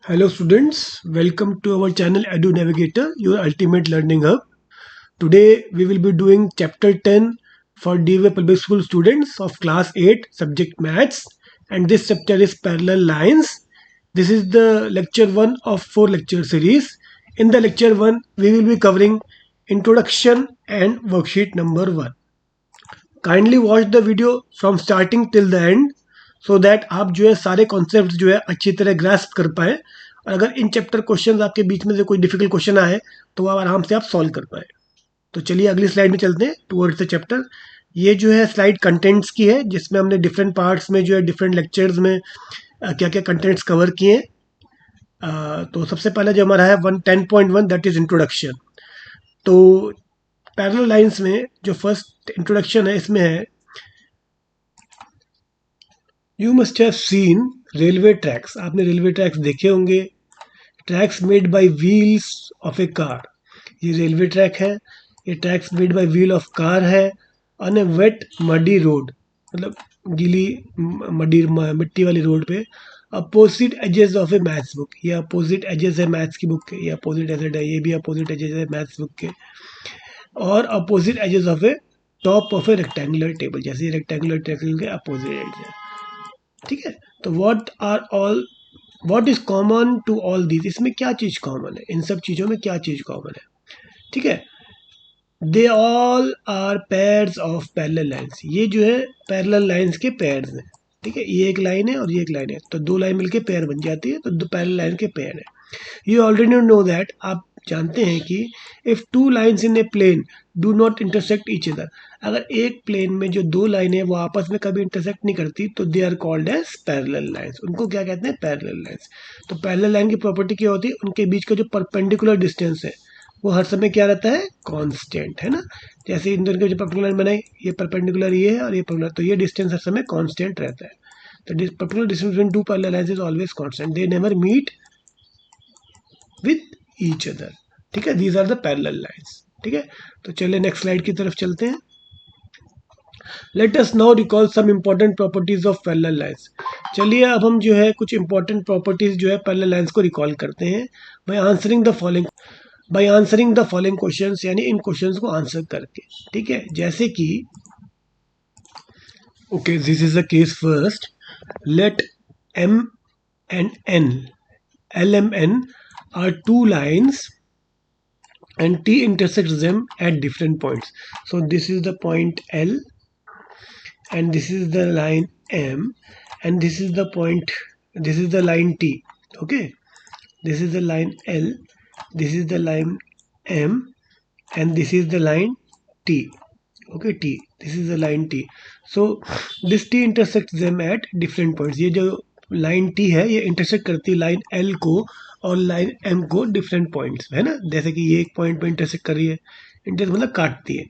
Hello students, welcome to our channel Edu Navigator, your ultimate learning hub. Today we will be doing chapter 10 for DY Public School students of class 8 subject maths, and this chapter is parallel lines. This is the lecture 1 of 4 lecture series. In the lecture 1 we will be covering introduction and worksheet number 1. Kindly watch the video from starting till the end so that आप जो है सारे concept जो है अच्छी तरह grasp कर पाए, और अगर इन चैप्टर क्वेश्चन आपके बीच में से कोई डिफिकल्ट क्वेश्चन आए तो आप आराम से आप सॉल्व कर पाए। तो चलिए अगली स्लाइड में चलते हैं टुवर्ड्स द चैप्टर। ये जो है स्लाइड कंटेंट्स की है, जिसमें हमने डिफरेंट पार्ट्स में जो है डिफरेंट लेक्चर्स में क्या क्या कंटेंट्स कवर किए हैं। तो सबसे पहले जो हमारा है 10.1 दैट इज इंट्रोडक्शन। तो पैरेलल लाइंस में जो फर्स्ट इंट्रोडक्शन है इसमें है, you must have seen railway tracks. आपने रेलवे ट्रैक्स देखे होंगे, tracks made by wheels of a car. ये रेलवे ट्रैक है, ये tracks made by wheel of car है on a wet muddy road, मतलब गीली मडी मिट्टी वाली रोड पे। Opposite edges of a maths book, ये अपोजिट एजेस है मैथ्स की बुक के, ये अपोजिट एजेस है, ये भी अपोजिट एजेस है मैथ्स बुक के। और opposite edges of a top of a rectangular table, जैसे रेक्टेंगुलर टेबल के अपोजिट एज है। ठीक है, तो what is common to all these, इसमें क्या चीज कॉमन है, इन सब चीजों में क्या चीज कॉमन है। ठीक है, they all are pairs of parallel lines. ये जो है पैरेलल लाइंस के पेयर्स हैं। ठीक है, ये एक लाइन है और ये एक लाइन है, तो दो लाइन मिलके पेयर बन जाती है, तो दो पैरेलल लाइन के पेयर है। यू ऑलरेडी नो दैट, आप जानते हैं कि if two lines in a plane do not intersect each other, अगर एक प्लेन में जो दो लाइन है वो आपस में कभी इंटरसेक्ट नहीं करती तो they are called as parallel lines. उनको क्या कहते हैं? Parallel lines. तो पैरेलल लाइन की प्रॉपर्टी क्या होती है? उनके बीच का जो परपेंडिकुलर डिस्टेंस है वो हर समय क्या रहता है? कांस्टेंट, है ना। जैसे इन दोनों के जो परपेंडिकुलर बनाई, ये परपेंडिकुलर ये है और ये परपेंडिकुलर, तो ये डिस्टेंस हर समय कांस्टेंट रहता है। तो perpendicular distance between two parallel lines is always constant, they never meet with each other. ठीक है, these are the parallel lines. ठीक है, तो चलिए नेक्स्ट स्लाइड की तरफ चलते हैं। Let us now recall some important properties of parallel lines. चलिए अब हम जो है कुछ इंपॉर्टेंट प्रॉपर्टीज जो है पैरेलल लाइंस को रिकॉल करते हैं by answering the following questions, यानी इन क्वेश्चंस को आंसर करके। ठीक है, जैसे कि okay, this is the case first, let m and n, l m n are two lines and t intersects them at different points. So this is the point L and this is the line M and this is the point, this is the line T. Okay, this is the line L, this is the line M and this is the line T. Okay, T, this is the line T. So this T intersects them at different points. ये जो line T है ये intersect करती है line L को और line M को different points, है ना। जैसे कि ये एक पॉइंट पे इंटरसेक्ट कर रही है, इंटर मतलब काटती है,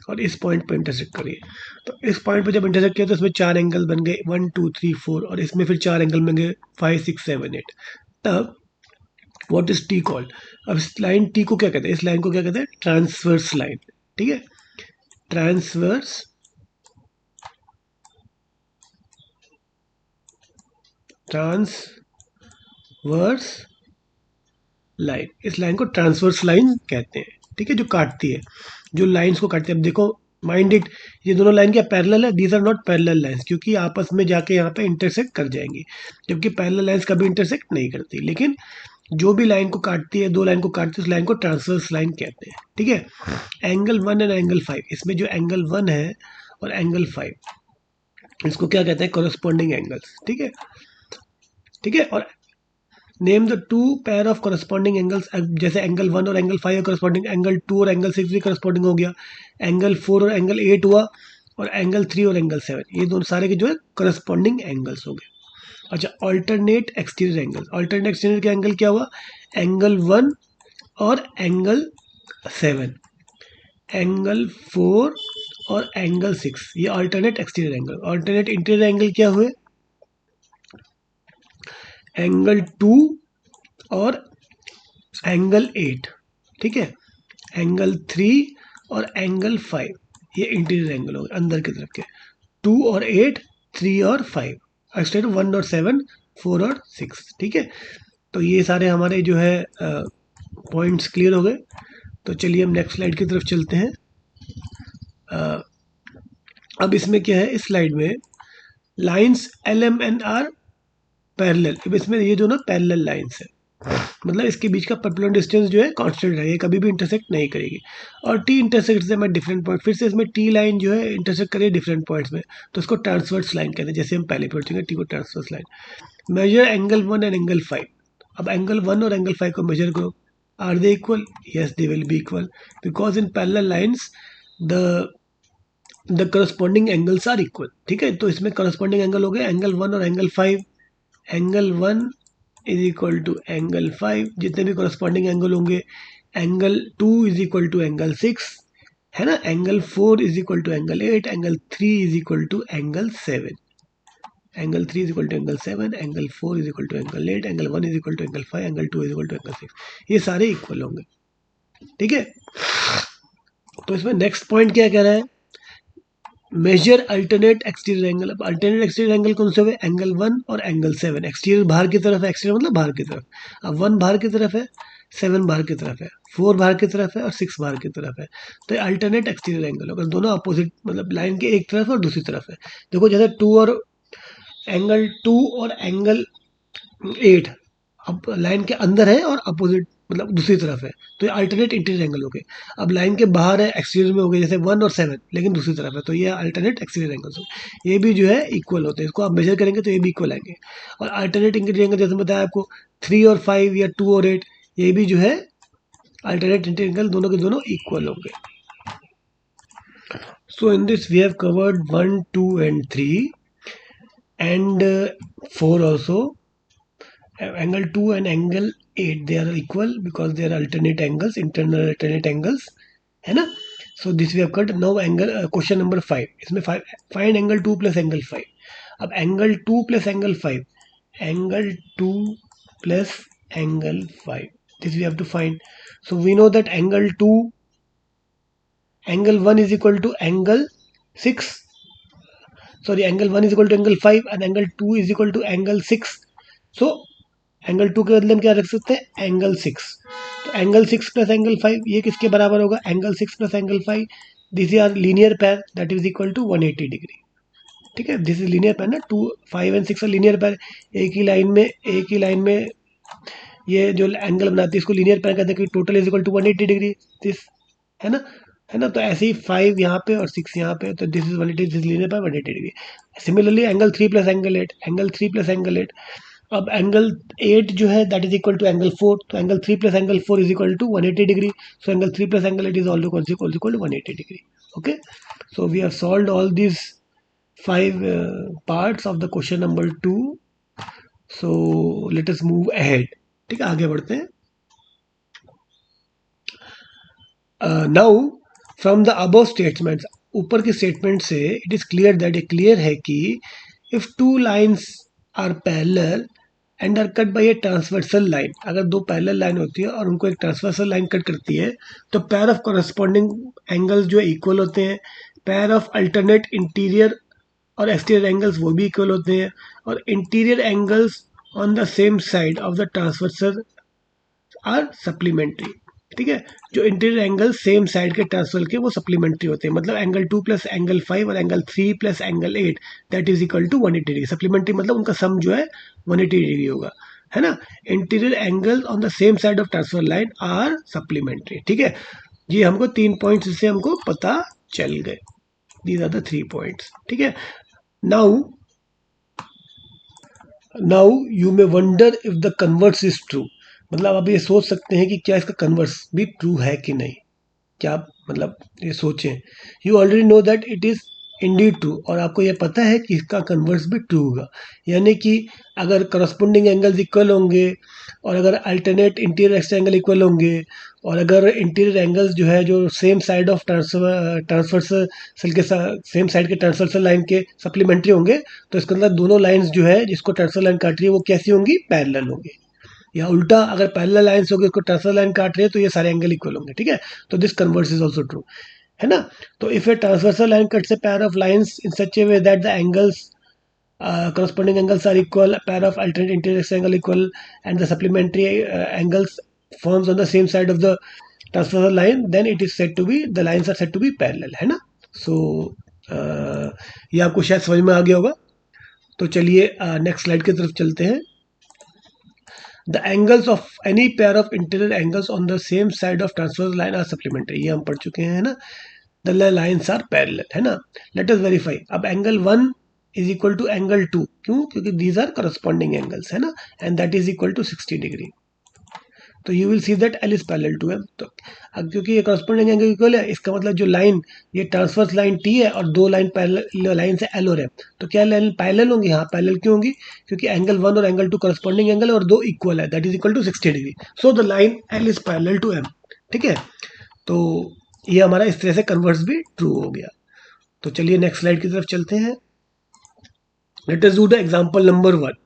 और इस पॉइंट पे इंटरसेक्ट कर रही है। तो इस पॉइंट पे जब इंटरसेक्ट किया तो इसमें चार एंगल बन गए 1 2 3 4, और इसमें फिर चार एंगल बन गए 5 6 7 8। तब व्हाट इज टी कॉल्ड? अब इस लाइन टी को क्या कहते हैं? इस लाइन को क्या कहते हैं? Transverse line. ठीक है, ट्रांसवर्स लाइन, इस लाइन को ट्रांसवर्स लाइन कहते हैं। ठीक है, जो काटती है, जो लाइंस को काटती है। अब देखो, माइंड इट, ये दोनों लाइन क्या पैरेलल है? These are not parallel lines, क्योंकि आपस में जाके यहाँ पे इंटरसेक्ट कर जाएंगी, जबकि पैरेलल लाइंस कभी इंटरसेक्ट नहीं करती। लेकिन जो भी लाइन को काटती है, दो लाइन को काटती है, उस लाइन को ट्रांसवर्स लाइन कहते हैं। ठीक है, एंगल 1 एंड एंगल 5, इसमें जो एंगल 1 है और एंगल 5, इसको क्या कहते हैं? Corresponding angles. ठीक है, ठीक है, और name the two pair of corresponding angles. जैसे एंगल 1 और एंगल 5 करस्पॉन्डिंग, एंगल 2 और एंगल 6 भी करस्पॉन्डिंग हो गया, एंगल 4 और एंगल 8 हुआ, और एंगल 3 और एंगल 7, ये दोनों सारे के जो है करस्पॉन्डिंग एंगल्स हो गए। अच्छा, alternate exterior angle, alternate exterior का एंगल क्या हुआ? एंगल 1 और एंगल 7, एंगल 4 और एंगल 6, ये alternate exterior angle. Alternate interior angle क्या हुए? एंगल 2 और एंगल 8। ठीक है, एंगल 3 और एंगल 5, ये इंटीरियर एंगल हो गए अंदर की तरफ के। 2 और 8, 3 और 5, एक्सटेंड 1 और 7, 4 और 6। ठीक है, तो ये सारे हमारे जो है पॉइंट्स क्लियर हो गए। तो चलिए हम नेक्स्ट स्लाइड की तरफ चलते हैं। अ, अब इसमें क्या है, इस स्लाइड में lines L M N are parallel. अब इसमें ये जो ना पैरेलल लाइंस है, मतलब इसके बीच का परपेंडिकुलर डिस्टेंस जो है कांस्टेंट रहेगा, ये कभी भी इंटरसेक्ट नहीं करेगी। और टी इंटरसेक्ट से मैं डिफरेंट पॉइंट, फिर से इसमें टी लाइन जो है इंटरसेक्ट करेगी डिफरेंट पॉइंट्स में, तो इसको ट्रांसवर्स लाइन कहते हैं, जैसे हम पहले पढ़ चुके हैं टी को transverse line. Measure angle 1 and angle 5। अब एंगल 1 और एंगल 5 को मेजर करो। Are they equal? Yes, they will be equal, because in parallel lines the corresponding angles are equal. ठीक है, तो इसमें करस्पॉन्डिंग एंगल हो गया एंगल 1 और angle 5। Angle 1 is equal to angle 5, जितने भी करस्पॉन्डिंग एंगल होंगे। Angle 2 is equal to angle 6, है ना। Angle 4 is equal to angle 8। Angle 3 is equal to angle 7। Angle 3 is equal to angle 7। Angle 4 is equal to angle 8। Angle 1 is equal to angle 5। Angle 2 is equal to angle 6। ये सारे equal होंगे। ठीक है, तो इसमें next point क्या कह रहा है, मेजर अल्टरनेट एक्सटीरियर एंगल। अब अल्टरनेट एक्सटीरियर एंगल कौन से हुए, एंगल 1 और एंगल 7। एक्सटीरियर बाहर की तरफ है, एक्सटीरियर मतलब बाहर की तरफ। अब 1 बाहर की तरफ है, 7 बाहर की तरफ है, 4 बाहर की तरफ है और 6 बाहर की तरफ है। तो ये अल्टरनेट एक्सटीरियर एंगल होगा, दोनों अपोजिट, मतलब लाइन के एक तरफ और दूसरी तरफ है। देखो जैसे 2 और एंगल 8 अब लाइन के अंदर है और अपोजिट मतलब दूसरी तरफ है, तो ये अल्टरनेट इंटीरियर एंगल हो गए। अब लाइन के बाहर है, एक्सटीरियर में हो गए, जैसे 1 और 7, लेकिन दूसरी तरफ है, तो ये अल्टरनेट एक्सटीरियर एंगल्स हो। ये भी जो है इक्वल होते हैं, इसको आप मेजर करेंगे तो ये भी इक्वल आएंगे। और अल्टरनेट इंटीरियर एंगल जैसे बताया आपको 3 और 5 या 2 और 8, ये भी जो है अल्टरनेट इंटीरियर एंगल, दोनों के दोनों इक्वल होंगे। So in this we have covered 1, 2 and 3 and 4 also. Angle 2 and angle 8 they are equal because they are alternate angles, internal alternate angles, है ना। So this we have cut. Now angle question number 5, इसमें find angle 2 plus angle 5। अब angle 2 plus angle 5, angle 2 plus angle 5, this we have to find. So we know that angle 2, angle 1 is equal to angle 6, sorry, angle 1 is equal to angle 5 and angle 2 is equal to angle 6. So angle 2 के बदले हम क्या रख सकते हैं, angle 6। तो angle 6 plus angle 5 ये किसके बराबर होगा, angle 6 plus angle 5, this is are linear pair, that is equal to 180 degree. ठीक है, दिस इज लीनियर पैर ना, 2, 5 and 6 आर लीनियर पैर। एक ही लाइन में ये जो एंगल बनाती है इसको लीनियर पैर कहते हैं, कि total is equal to 180 degree, this, है ना। तो ऐसे ही 5 यहाँ पे और 6 यहाँ पे, तो this is 180, this linear pair 180 degree. Similarly angle 3 plus angle 8, angle 3 plus angle 8, अब एंगल 8 जो है that is equal to angle 4, तो angle 3 plus angle 4 is equal to 180 degree. So angle 3 plus angle 8 is also equal to 180 degree. Okay, so we have solved all this 5 parts of the question number 2। So let us move ahead. ठीक है, आगे बढ़ते हैं। Now from the above statements, ऊपर के statement से it is clear that, ये clear है कि if two lines are parallel and are cut by a transversal line, अगर दो पैरेलल लाइन होती है और उनको एक ट्रांसवर्सल लाइन कट करती है, तो पेयर ऑफ कॉरस्पॉन्डिंग एंगल्स जो इक्वल होते हैं। पेयर ऑफ अल्टरनेट इंटीरियर और एक्सटीरियर एंगल्स वो भी इक्वल होते हैं। और interior angles on the same side of the transversal are supplementary. ठीक है, जो इंटीरियर एंगल सेम साइड के ट्रांसफर के वो सप्लीमेंट्री होते हैं, मतलब एंगल 2 प्लस एंगल 5 और angle 3 plus angle 8 that is equal to 180 degree. Supplementary मतलब उनका सम जो है 180 डिग्री होगा, है ना। Interior angle on the same side of transfer line are supplementary. ठीक है, ये हमको 3 पॉइंट्स इससे हमको पता चल गए। These are the 3 points. ठीक है, now you may wonder if the converse is true. मतलब आप ये सोच सकते हैं कि क्या इसका कन्वर्स भी ट्रू है कि नहीं, क्या आप मतलब ये सोचें। You already know that it is Indeed true, और आपको ये पता है कि इसका कन्वर्स भी ट्रू होगा। यानी कि अगर करस्पॉन्डिंग एंगल्स इक्वल होंगे और अगर alternate interior exterior angle equal होंगे और अगर इंटीरियर एंगल्स जो है जो सेम साइड ऑफ ट्रांसवर्सल के सेम साइड के ट्रांसवर्सल लाइन के सप्लीमेंट्री होंगे, तो इसके अंदर दोनों लाइन्स जो है जिसको ट्रांसवर्सल लाइन काट रही है वो कैसी होंगी, पैरेलल होंगी। या उल्टा, अगर पैरेलल लाइंस होगी उसको ट्रांसफर लाइन काट रही है तो ये सारे एंगल इक्वल होंगे। ठीक है, तो this converse is also true, है ना। तो if A transversal line cuts a pair of lines in such A way that the angles corresponding angles are equal, a pair of alternate interior angle equal, and the supplementary angles forms on the same side of the transversal line, then it is said to be, the lines are said to be parallel, है ना. So ये आपको शायद समझ में आ गया होगा. तो चलिए नेक्स्ट स्लाइड की तरफ चलते हैं. The angles of any pair of interior angles on the same side of transverse line are supplementary. ये हम पढ़ चुके हैं ना. The lines are parallel, है ना. Let us verify. अब angle 1 is equal to angle 2. क्यों? क्योंकि these are corresponding angles, है ना, and that is equal to 60 degree. तो you will see that L is parallel to M. तो अब क्योंकि ये करस्पॉन्डिंग एंगल इक्वल है, इसका मतलब जो लाइन, ये ट्रांसवर्स लाइन टी है और दो लाइन पैरेलल लाइन से एल और एम, तो क्या लाइन पैरेलल होंगी? हाँ, पैरेलल क्यों होंगी? क्योंकि एंगल 1 और एंगल 2 करस्पॉन्डिंग एंगल है और दो इक्वल है, that is equal to 60 degree. So the line L is parallel to M. ठीक है, तो ये हमारा इस तरह से कन्वर्स भी ट्रू हो गया. तो चलिए नेक्स्ट स्लाइड की तरफ चलते हैं. Let us do the example number 1.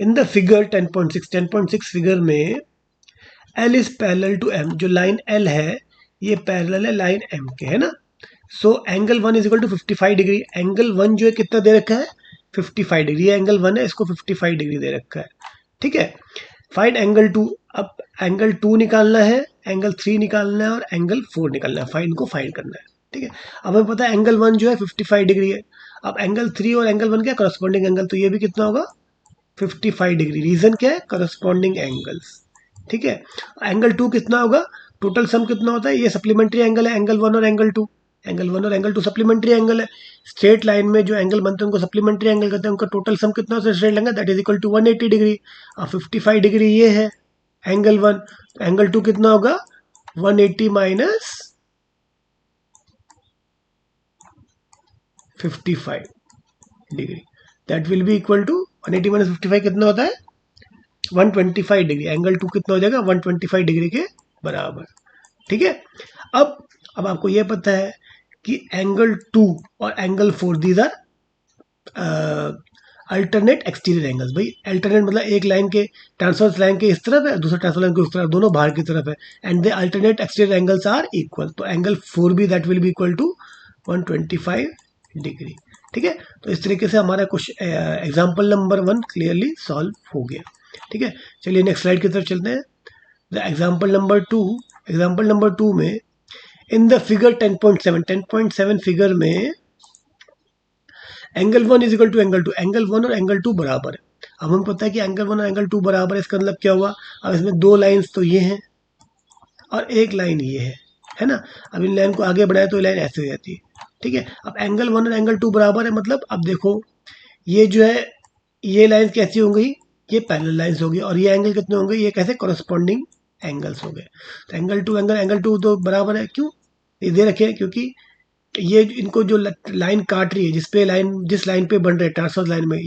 In the figure 10.6 figure में L is parallel to M. जो लाइन L है ये पैरेलल है लाइन M के, है ना. So angle 1 is equal to 55 degree. Angle 1 जो है कितना दे रखा है? 55 डिग्री. ये एंगल 1 है, इसको 55 डिग्री दे रखा है. ठीक है. Find angle 2. अब एंगल 2 निकालना है, एंगल 3 निकालना है और एंगल 4 निकालना है. फाइंड को फाइंड करना है. ठीक है. अब हमें पता है एंगल 1 जो है 55 डिग्री है. अब एंगल 3 और एंगल 1 क्या करस्पॉन्डिंग एंगल, तो ये भी कितना होगा? 55 डिग्री. रीजन क्या है? Corresponding angles. ठीक है. एंगल 2 कितना होगा? टोटल सम कितना होता है? ये सप्लीमेंट्री एंगल है, एंगल 1 और एंगल 2. एंगल 1 और एंगल 2 सप्लीमेंट्री एंगल है. स्ट्रेट लाइन में जो एंगल बनते हैं उनको सप्लीमेंट्री एंगल कहते हैं. उनका टोटल सम कितना होता है स्ट्रेट लाइन का? That is equal to 180 degree. अब 55 डिग्री ये है एंगल 1, एंगल 2 कितना होगा? 180 minus 55 degree, that will be equal to 180 minus 55 कितना होता है? 125 डिग्री. एंगल 2 कितना हो जाएगा? 125 डिग्री के बराबर. ठीक है. अब आपको यह पता है कि एंगल 2 और angle 4 these are alternate exterior angles. भाई अल्टरनेट मतलब एक लाइन के ट्रांसवर्स लाइन के इस तरफ है, दूसरा ट्रांसवर्स लाइन के उस तरफ, दोनों बाहर की तरफ है. And the alternate exterior angles are equal. तो एंगल 4 भी that will be equal to 125 degree. ठीक है. तो इस तरीके से हमारा कुछ एग्जाम्पल नंबर 1 क्लियरली सॉल्व हो गया. ठीक है. चलिए नेक्स्ट स्लाइड की तरफ चलते हैं. द एग्जाम्पल नंबर 2 में इन द फिगर 10.7 फिगर में angle 1 is equal to angle 2. Angle 1 और एंगल 2 बराबर है. अब हमें पता है कि एंगल 1 और एंगल 2 बराबर है. इसका मतलब क्या हुआ? अब इसमें दो लाइंस तो ये हैं और एक लाइन ये है ना. अब इन लाइन को आगे बढ़ाए तो लाइन ऐसे हो जाती है. ठीक है. अब एंगल 1 और एंगल 2 बराबर है, मतलब अब देखो ये जो है ये लाइन कैसी हो गई? ये पैरेलल लाइंस होगी. और ये एंगल कितने होंगे? ये कैसे? करस्पॉन्डिंग एंगल्स हो गए. तो एंगल 2 तो बराबर है. क्यों? ये दे रखे हैं क्योंकि ये इनको जो लाइन काट रही है, जिस लाइन पे बन रहे हैं ट्रांसवर्स लाइन में,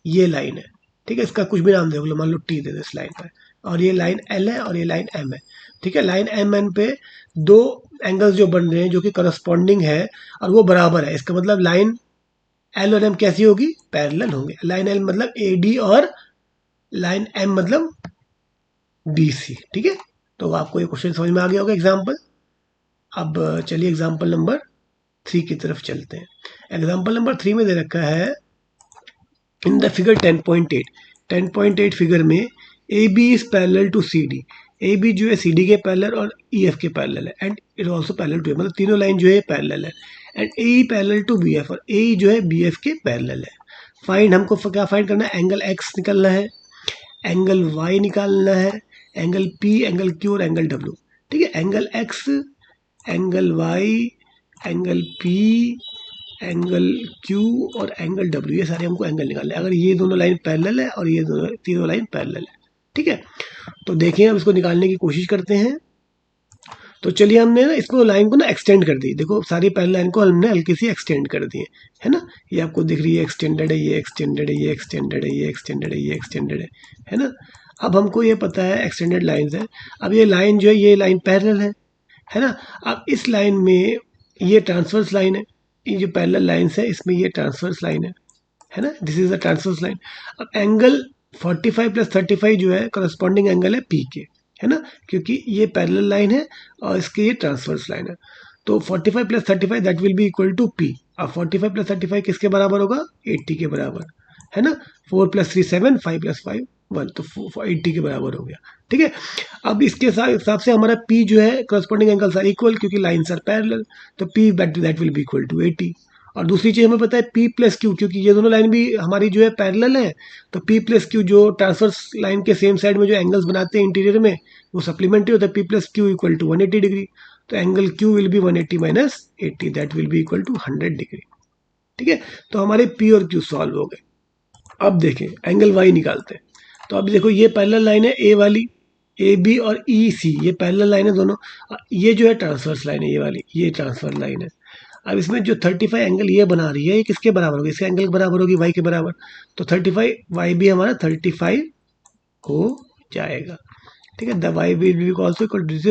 ये लाइन है. ठीक है. इसका कुछ भी नाम देख लो, मान लो टी दे दो इस लाइन पर. और ये लाइन एल है और ये लाइन एम है. ठीक है. लाइन एम एन पे दो एंगल्स जो बन रहे हैं जो कि करस्पॉन्डिंग है और वो बराबर है. इसका मतलब लाइन एल और एम कैसी होगी? पैरेलल होंगे. लाइन एल मतलब ए डी और लाइन एम मतलब बी सी. ठीक है. तो आपको ये क्वेश्चन समझ में आ गया होगा एग्जाम्पल. अब चलिए एग्जाम्पल नंबर 3 की तरफ चलते हैं. एग्जाम्पल नंबर 3 में दे रखा है इन द फिगर 10.8 फिगर में A B is parallel to C D. A B जो है सी डी के पैरेलल और ई एफ के पैरेलल है. And it also parallel to, मतलब तीनों लाइन जो है पैरेलल है. And A E parallel to B F और ए जो है बी एफ के पैरेलल है. फाइंड, हमको क्या फाइंड करना है? एंगल एक्स निकालना है, एंगल वाई निकालना है, एंगल पी, एंगल क्यू और एंगल डब्ल्यू. ठीक है. Angle X, angle Y, angle P, angle Q और एंगल डब्ल्यू, ये सारे हमको एंगल निकालने हैं. अगर ये दोनों लाइन पैरेलल है और ये तीनों लाइन पैरेलल है. ठीक है. तो देखिए अब इसको निकालने की कोशिश करते हैं. तो चलिए हमने ना इसको लाइन को ना एक्सटेंड कर दी. देखो सारी पैरेलल लाइन को हमने हल्की सी एक्सटेंड कर दी है ना. ये आपको दिख रही है एक्सटेंडेड है, ये एक्सटेंडेड है, ये एक्सटेंडेड है, ये एक्सटेंडेड है, ये एक्सटेंडेड है ना. अब हमको ये पता है एक्सटेंडेड लाइंस है. अब ये लाइन जो है ये लाइन पैरेलल है ना. अब इस लाइन में ये ट्रांसवर्स लाइन है, ये जो पैरेलल लाइंस है इसमें ये ट्रांसवर्स लाइन है ना. This is the transverse line. अब एंगल 45 प्लस 35 जो है करस्पॉन्डिंग एंगल है पी के, है ना, क्योंकि ये पैरेलल लाइन है और इसके ये ट्रांसवर्स लाइन है. तो 45 plus 35 that will be equal to P. अब 45 प्लस 35 किसके बराबर होगा? 80 के बराबर. है ना। 4 + 3 7, 5 + 5 1, तो 80 के बराबर हो गया। ठीक है, अब इसके हिसाब से हमारा P जो है करस्पॉन्डिंग एंगल्स आर इक्वल, क्योंकि लाइन्स आर पैरेलल, तो P that will be equal to 80। और दूसरी चीज़ हमें पता है P + Q, क्योंकि ये दोनों लाइन भी हमारी जो है पैरेलल है, तो P + Q जो ट्रांसवर्स लाइन के सेम साइड में जो एंगल्स बनाते हैं इंटीरियर में, वो सप्लीमेंट्री होता है। P + Q equal to 180 degree, तो angle Q will be 180 - 80, that will be equal to 100 degree. ठीक है, तो हमारे P और Q सॉल्व हो गए। अब देखें एंगल Y निकालते हैं। तो अब देखो ये पैरेलल लाइन है A वाली, AB और EC, ये पैरेलल लाइन है दोनों। ये जो है ट्रांसवर्स लाइन है, ये वाली, ये ट्रांसफर लाइन है। अब इसमें जो 35 एंगल ये बना रही है, ये किसके बराबर होगी? इसके एंगल के बराबर होगी Y के बराबर। तो 35 Y भी हमारा 35 हो जाएगा। ठीक है, the Y will be also called as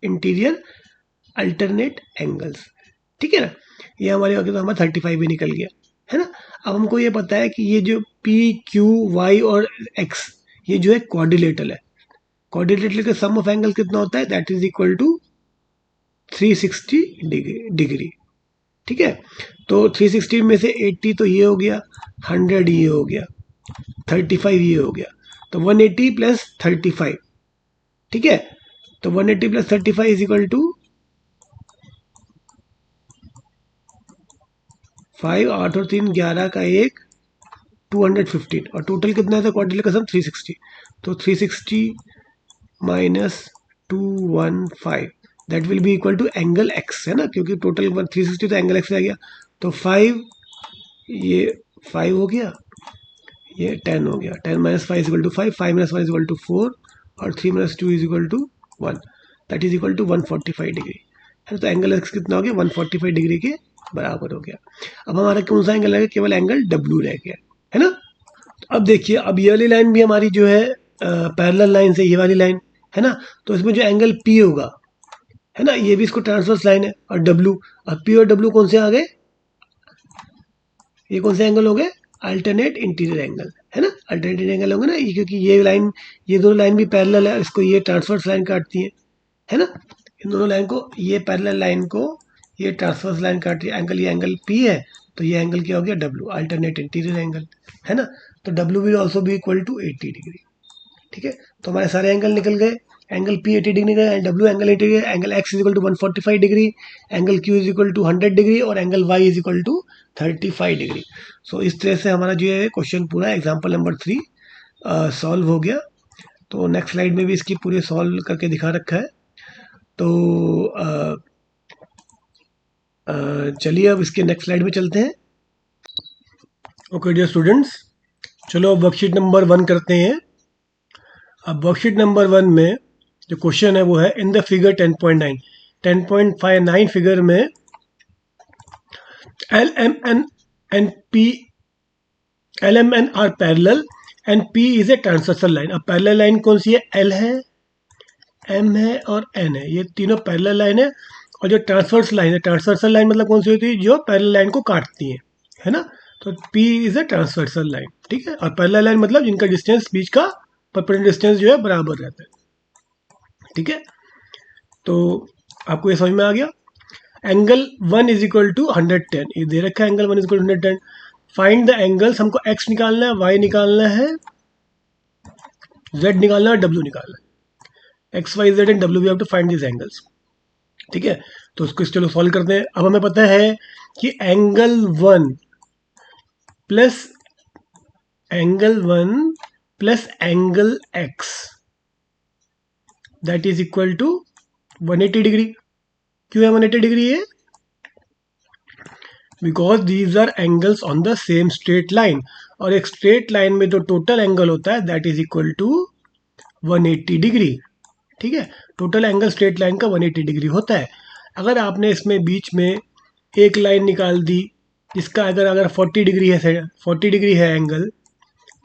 interior alternate angles. ठीक है ना, ये हमारे हो गया, तो हमारा 35 भी निकल गया, है ना। अब हमको ये पता है कि ये जो P Q Y और X, ये जो है क्वाड्रिलेटरल है। क्वाड्रिलेटरल का सम ऑफ एंगल कितना होता है? That is equal to 360 degree. ठीक है, तो 360 में से 80 तो ये हो गया, 100 ये हो गया, 35 ये हो गया, तो 180 + 35। ठीक है, तो 180 + 35 इज इक्वल टू 5, 8 और 3 11 का 1, 215, और टोटल कितना था क्वाड्रिलेटरल का सम? 360। तो 360 - 215 that will be equal to angle X, है ना, क्योंकि टोटल 360 तो एंगल एक्स आ गया। तो 5, ये 5 हो गया, ये 10 हो गया। 10 - 5 = 5, 5 - 1 = 4, और 3 - 2 = 1, that is equal to 145 degree, है ना। तो एंगल एक्स कितना हो गया? 145 डिग्री के बराबर हो गया। अब हमारा कौन सा एंगल रह गया? केवल एंगल डब्ल्यू रह गया, है ना। तो अब देखिए, अब ये वाली लाइन भी हमारी जो है पैरेलल लाइन से, ये वाली लाइन, है ना। तो इसमें जो एंगल P होगा, है ना, ये भी इसको ट्रांसवर्स लाइन है, और W, और P और W कौन से आ गए? ये कौन से एंगल हो गए? अल्टरनेट इंटीरियर एंगल, है ना। अल्टरनेट एंगल होंगे ना ये, क्योंकि ये लाइन, ये दोनों लाइन भी पैरेलल है, इसको ये ट्रांसवर्स लाइन काटती है ना। इन दोनों लाइन को, ये पैरेलल लाइन को ये ट्रांसवर्स लाइन काट रही है, एंगल, ये एंगल P है, तो ये एंगल क्या हो गया? W, अल्टरनेट इंटीरियर एंगल, है ना। तो W विल ऑल्सो भी इक्वल टू 80 डिग्री। ठीक है, तो हमारे सारे एंगल निकल गए। एंगल P 80 डिग्री का, W angle 80 degree, angle X is equal to 145 degree, angle Q is equal to 100 degree, और angle Y is equal to 35 degree. So इस तरह से हमारा जो है क्वेश्चन पूरा एग्जाम्पल नंबर 3 सॉल्व हो गया। तो नेक्स्ट स्लाइड में भी इसकी पूरे सॉल्व करके दिखा रखा है। तो चलिए अब इसके नेक्स्ट स्लाइड में चलते हैं। ओके डियर स्टूडेंट्स, चलो अब वर्कशीट नंबर 1 करते हैं। अब वर्कशीट नंबर 1 में जो क्वेश्चन है वो है, इन द फिगर 10.9, 10.59 फिगर में L M N are parallel and P is a transversal line. अब पैरेलल लाइन कौन सी है? L है, M है और N है, ये तीनों पैरेलल लाइन है। और जो ट्रांसवर्स लाइन है, ट्रांसवर्सल लाइन मतलब कौन सी होती है? जो पैरेलल लाइन को काटती है ना। तो P is a transversal line. ठीक है, और पैरेलल लाइन मतलब जिनका डिस्टेंस, बीच का परपेंडिकुलर डिस्टेंस जो है बराबर रहता है। ठीक है, तो आपको ये समझ में आ गया। एंगल 1 इज इक्वल टू 110, ये दे रखा है, angle 1 is equal to 110। Find the angles, हमको x निकालना है, y निकालना है, z निकालना है, w निकालना है। x, y, z and w we have to find this angles. ठीक है, तो उसको चलो सॉल्व करते हैं। अब हमें पता है कि angle 1 plus angle x that is equal to 180 degree. क्यों है 180 डिग्री? ये because these are angles on the same straight line, और एक स्ट्रेट लाइन में जो टोटल एंगल होता है that is equal to 180 degree. ठीक है, टोटल एंगल स्ट्रेट लाइन का 180 डिग्री होता है। अगर आपने इसमें बीच में एक लाइन निकाल दी जिसका अगर 40 डिग्री है, 40 डिग्री है एंगल,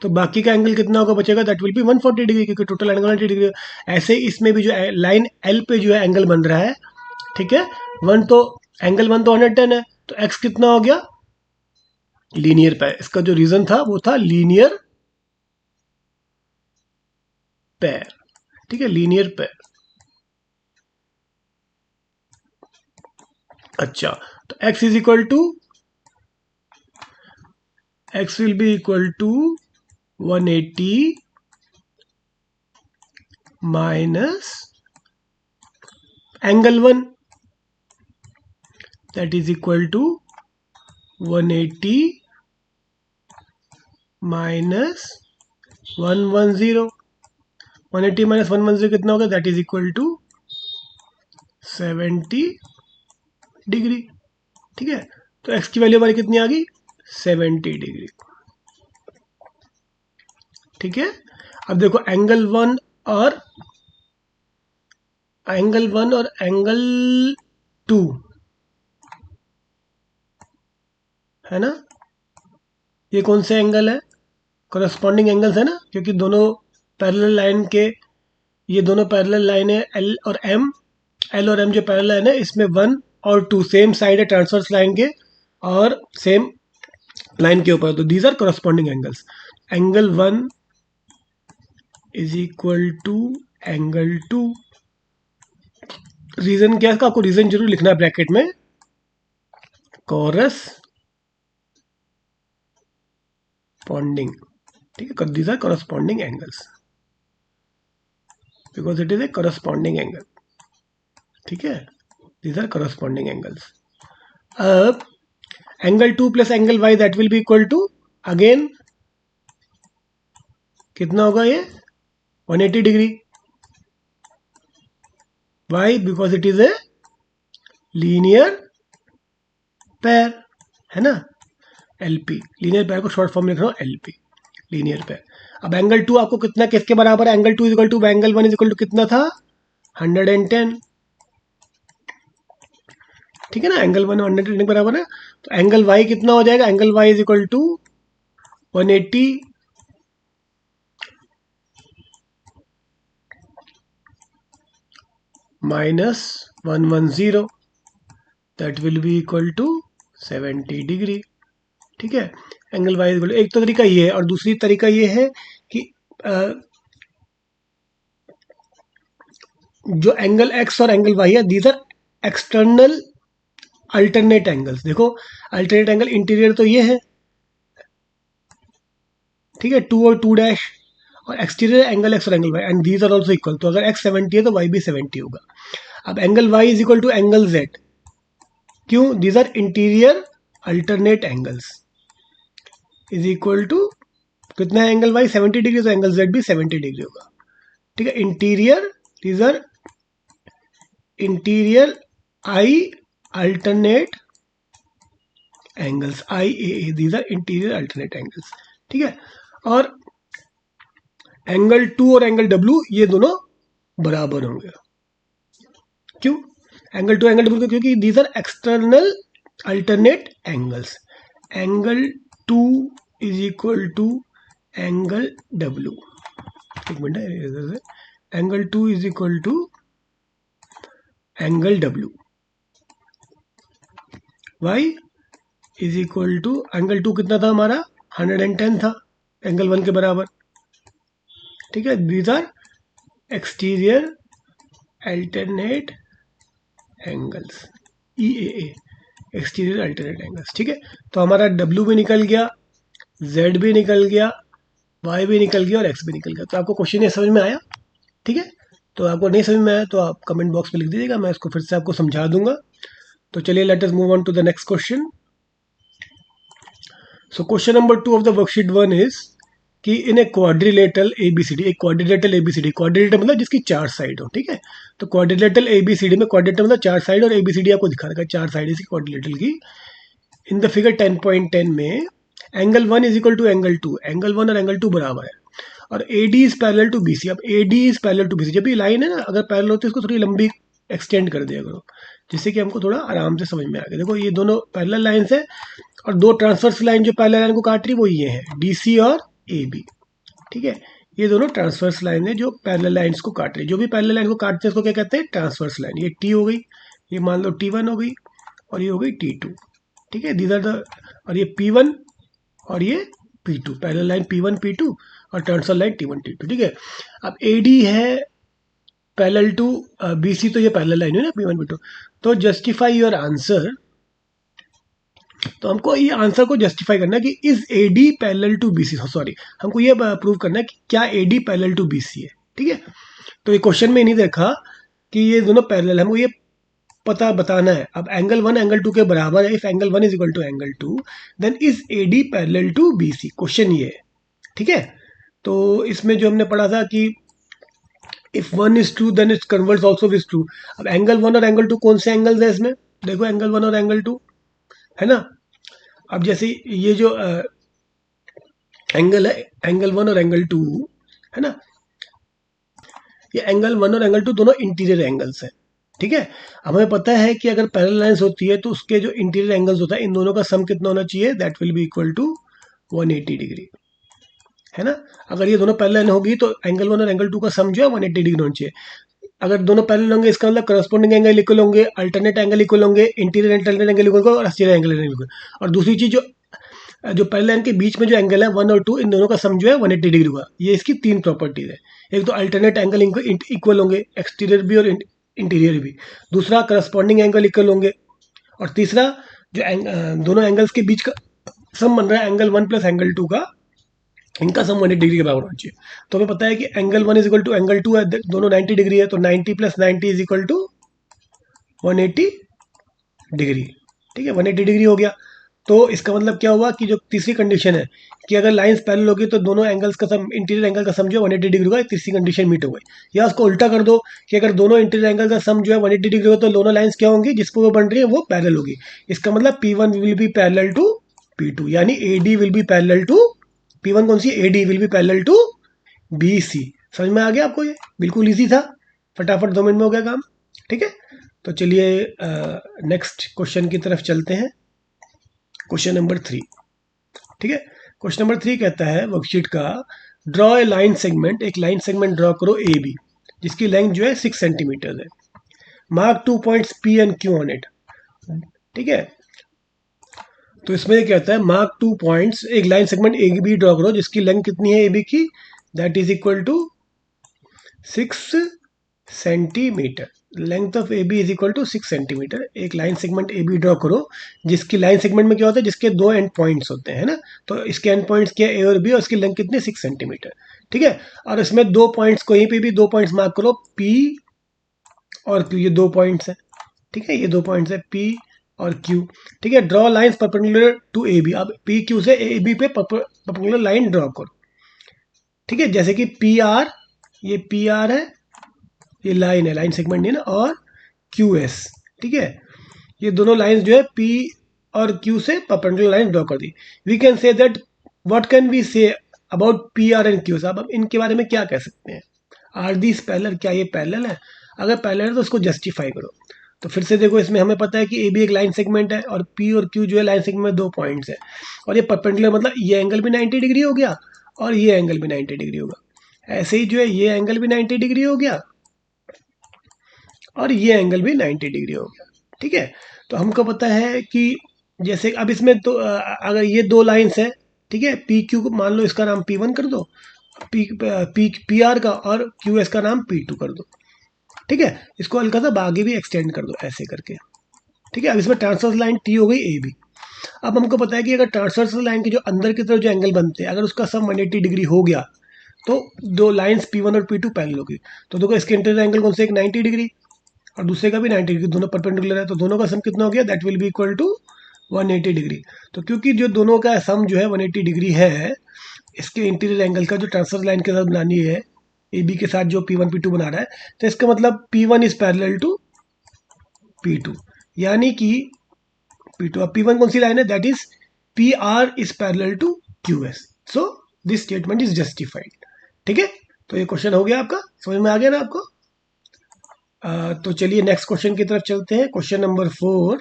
तो बाकी का एंगल कितना होगा बचेगा? दैट विल बी 140 डिग्री, क्योंकि टोटल एंगल 180 डिग्री। ऐसे ही इसमें भी जो लाइन L पे जो है एंगल बन रहा है, ठीक है, एंगल 1 तो 110 है, तो x कितना हो गया? लीनियर पैर। इसका जो रीजन था वो था लीनियर पैर। ठीक है, लीनियर पैर। अच्छा, तो x is equal to x will be equal to 180 minus angle 1, that is equal to 180 minus 110. 180 minus 110 कितना होगा, that is equal to 70 degree. ठीक है, तो x की वैल्यू हमारी कितनी आ गई, 70 डिग्री. ठीक है, अब देखो एंगल 1 और एंगल 2 है ना, ये कौन से एंगल है, करस्पॉन्डिंग एंगल्स है ना, क्योंकि दोनों पैरेलल लाइन के, ये दोनों पैरेलल लाइन है एल और एम. एल और एम जो पैरेलल लाइन है, इसमें 1 और 2 सेम साइड है ट्रांसवर्स लाइन के और सेम लाइन के ऊपर, तो these are corresponding angles. Angle 1 is equal to angle 2. Reason क्या है इसका, आपको रीजन जरूर लिखना है ब्रैकेट में, corresponding. ठीक है, these are corresponding angles because it is a corresponding angle. ठीक है, दीज आर corresponding एंगल्स. अब angle 2 plus angle y that will be equal to, again कितना होगा ये, 180 degree. Y, because it is a linear pair, है ना, LP. Linear pair को short form में लिख रहा हूँ एलपी, लीनियर पेयर. अब एंगल 2 आपको कितना, किसके बराबर है, angle 2 is equal to angle 1 is equal to कितना था, 110. ठीक है ना, एंगल 1 110 के बराबर है. तो एंगल y कितना हो जाएगा, angle y is equal to 180 minus 110, that will be equal to 70 degree. ठीक है, angle y is equal to, एक तो तरीका ये है, और दूसरी तरीका ये है कि जो एंगल x और एंगल y है, these are external alternate angles. देखो अल्टरनेट एंगल इंटीरियर तो ये है, ठीक है, 2 और 2 डैश, और एक्सटीरियर एंगल x और angle y, and these are also equal. तो अगर x 70 है तो y भी 70 होगा. अब angle y is equal to angle z, क्यों, these are interior alternate angles, is equal to कितना है एंगल y 70 डिग्री, तो एंगल z भी 70 डिग्री होगा. ठीक है, interior, these are interior I alternate angles, I A, these are interior alternate angles. ठीक है, और एंगल 2 और एंगल W ये दोनों बराबर होंगे. क्यों, एंगल 2 एंगल W, क्योंकि these are external alternate angles. Angle 2 is equal to angle W. एक मिनट है, angle 2 is equal to angle W. y is equal to, angle 2 कितना था हमारा, 110 था, एंगल 1 के बराबर. ठीक है, these are exterior alternate angles, EAA, exterior alternate angles. ठीक है, तो हमारा W भी निकल गया, Z भी निकल गया, Y भी निकल गया और X भी निकल गया. तो आपको क्वेश्चन ये समझ में आया. ठीक है, तो आपको नहीं समझ में आया तो आप कमेंट बॉक्स में लिख दीजिएगा, मैं इसको फिर से आपको समझा दूंगा. तो चलिए let us move on to the next question. So question number 2 of the worksheet 1 is कि इन ए क्वाड्रिलेटरल ABCD, एक क्वाड्रिलेटरल ABCD, क्वाड्रिलेटर मतलब जिसकी 4 साइड हो. ठीक है, तो क्वाड्रिलेटरल ABCD में, क्वाड्रिलेटर मतलब 4 साइड, और ABCD आपको दिखा रखा है 4 साइड इसी क्वाड्रिलेटरल की. इन द फिगर 10.10 में angle 1 is equal to angle 2, angle 1 और एंगल 2 बराबर है, और AD is parallel to BC. अब AD is parallel to BC, जब ये लाइन है ना, अगर पैरेलल होती है इसको थोड़ी लंबी एक्सटेंड कर दिया करो, जिससे कि हमको थोड़ा आराम से समझ में आ गया. देखो ये दोनों पैरेलल लाइंस है, और दो ट्रांसवर्स लाइन जो पैरेलल लाइन को काट रही है वो ये है, DC और AB. ठीक है, ये दोनों ट्रांसवर्स लाइन है जो पैरेलल लाइंस को काट रही है. जो भी पैरेलल लाइन को काटते हैं उसको क्या कहते हैं, ट्रांसवर्स लाइन. ये T हो गई, ये मान लो T1 हो गई, और ये हो गई T2. ठीक है, दीज आर द, और ये P1 और ये P2, parallel line P1 P2 और ट्रांसवर्स लाइन T1 T2. ठीक है, अब AD है पैरेलल टू BC, तो ये पैरेलल लाइन है ना P1 P2. तो जस्टिफाई योर आंसर तो हमको ये आंसर को जस्टिफाई करना है कि is A D parallel to B C, sorry हमको ये प्रूव करना है कि क्या A D parallel to B C है। ठीक है, तो ये क्वेश्चन में नहीं देखा कि ये दोनों पैरेलल, हमको ये पता बताना है। अब एंगल 1 एंगल 2 के बराबर है, if angle 1 is equal to angle 2 then is A D parallel to B C, question ये है। ठीक है, तो इसमें जो हमने पढ़ा था कि if 1 is true then it converts also with true. अब एंगल 1 और एंगल 2 कौन से एंगल्स है इसमें, देखो एंगल 1 और एंगल 2 है ना। अब जैसे ये जो एंगल है, एंगल 1 और एंगल 2 है ना, ये एंगल 1 और एंगल 2 दोनों इंटीरियर एंगल्स हैं। ठीक है, हमें पता है कि अगर पैरेलल लाइंस होती है तो उसके जो इंटीरियर एंगल्स होता है इन दोनों का सम कितना होना चाहिए, that will be equal to 180 degree, है ना। अगर ये दोनों पैरेलल होगी तो एंगल 1 और एंगल 2 का सम जो है 180 डिग्री होना चाहिए। अगर दोनों पैरेलल होंगे इसका मतलब करस्पॉन्डिंग एंगल इक्वल होंगे, अल्टरनेट एंगल इक्वल होंगे, इंटीरियर अल्टरनेट एंगल इक्वल होगा और एक्सटीरियर एंगल इक्वल। और दूसरी चीज जो पैरेलल लाइन के बीच में जो एंगल है 1 और 2 इन दोनों का सम जो है 180 डिग्री होगा। ये इसकी तीन प्रॉपर्टीज है, एक तो अल्टरनेट एंगल इक्वल होंगे, एक्सटीरियर भी और इंटीरियर भी, दूसरा करस्पॉन्डिंग एंगल इक्वल होंगे, और तीसरा जो दोनों एंगल्स के बीच का सम बन रहा है एंगल 1 प्लस एंगल 2 का, इनका सम 180 डिग्री के बराबर होना चाहिए। तो हमें पता है कि angle 1 is equal to angle 2 है, दोनों 90 डिग्री है, तो 90 plus 90 is equal to 180 degree. ठीक है, 180 डिग्री हो गया। तो इसका मतलब क्या हुआ कि जो तीसरी कंडीशन है कि अगर लाइंस पैरेलल होगी तो दोनों एंगल्स का सम, इंटीरियर एंगल का सम जो है 180 डिग्री होगा, तीसरी कंडीशन मीट हो गई। या उसको उल्टा कर दो कि अगर दोनों इंटीरियर एंगल का सम जो है 180 डिग्री हो तो दोनों लाइंस क्या होंगी जिस पर वो बन रही है वो पैरेलल होगी। इसका मतलब P1 will be parallel to P2, यानी AD will be parallel to P1 कौन सी, AD will be parallel to BC। समझ में आ गया आपको, ये बिल्कुल ईजी था, फटाफट 2 मिनट में हो गया काम। ठीक है, तो चलिए नेक्स्ट क्वेश्चन की तरफ चलते हैं, क्वेश्चन नंबर 3। ठीक है, क्वेश्चन नंबर 3 कहता है वर्कशीट का, ड्रॉ ए लाइन सेगमेंट, एक लाइन सेगमेंट ड्रॉ करो ए बी जिसकी लेंथ जो है 6 सेंटीमीटर है, mark 2 points P and Q on it. ठीक है, तो इसमें ये कहता है मार्क 2 पॉइंट्स, एक line segment A B draw करो जिसकी लेंथ कितनी है ए बी की, that is equal to 6 centimetre. Length of A B is equal to 6 centimetre. एक line segment A B draw करो जिसकी, लाइन सेगमेंट में क्या होता है जिसके दो एंड पॉइंट्स होते हैं ना, तो इसके एंड पॉइंट्स क्या है ए और बी, और इसकी लेंथ कितनी 6 सेंटीमीटर। ठीक है, और इसमें दो पॉइंट्स, कहीं पे भी दो पॉइंट्स मार्क करो, पी और क्यू, ये दो पॉइंट्स हैं। ठीक है, ये दो पॉइंट्स है पी और क्यू। ठीक है, draw lines perpendicular to A B. अब पी क्यू से ए बी पे परपेंडिकुलर लाइन ड्रॉ करो। ठीक है, जैसे कि पी आर, ये पी आर है, ये लाइन है, लाइन सेगमेंट नहीं ना, और क्यू एस। ठीक है, ये दोनों लाइंस जो है पी और क्यू से परपेंडिकुलर लाइन ड्रॉ कर दी। We can say that, what can we say about P R and Q. अब इनके बारे में क्या कह सकते हैं, आर दीज पैरेलल, क्या ये पैरेलल है। अगर पैरेलल है तो उसको जस्टिफाई करो। तो फिर से देखो, इसमें हमें पता है कि ए बी एक लाइन सेगमेंट है और पी और क्यू जो है लाइन सेगमेंट में दो पॉइंट्स है, और ये परपेंडिकुलर मतलब ये एंगल भी 90 डिग्री हो गया और ये एंगल भी 90 डिग्री होगा। ऐसे ही जो है ये एंगल भी 90 डिग्री हो गया और ये एंगल भी 90 डिग्री हो गया। ठीक है, तो हमको पता है कि जैसे अब इसमें तो अगर ये दो लाइंस है, ठीक है, पी क्यू को मान लो इसका नाम P1 कर दो, पी आर का, और क्यू एस का नाम P2 कर दो। ठीक है, इसको हल्का सा आगे भी एक्सटेंड कर दो ऐसे करके। ठीक है, अब इसमें ट्रांसवर्स लाइन टी हो गई ए बी। अब हमको पता है कि अगर ट्रांसवर्स लाइन के जो अंदर की तरफ जो एंगल बनते हैं अगर उसका सम 180 डिग्री हो गया तो दो लाइंस P1 और P2 पैरेलल होगी। तो देखो इसके इंटीरियर एंगल कौन से, एक 90 डिग्री और दूसरे का भी 90 डिग्री, दोनों परपेंडिकुलर है, तो दोनों का सम कितना हो गया, that will be equal to 180 degree. तो क्योंकि जो दोनों का सम जो है 180 डिग्री है, इसके इंटीरियर एंगल का जो ट्रांसवर्स लाइन के साथ बनानी है ए बी के साथ जो P1 P2 बना रहा है, तो इसका मतलब P1 is parallel to P2, यानी कि P2, अब P1 कौन सी लाइन है, that is PR is parallel to QS। So this statement is justified. ठीक है, तो ये क्वेश्चन हो गया आपका, समझ में आ गया ना आपको। तो चलिए नेक्स्ट क्वेश्चन की तरफ चलते हैं, क्वेश्चन नंबर 4।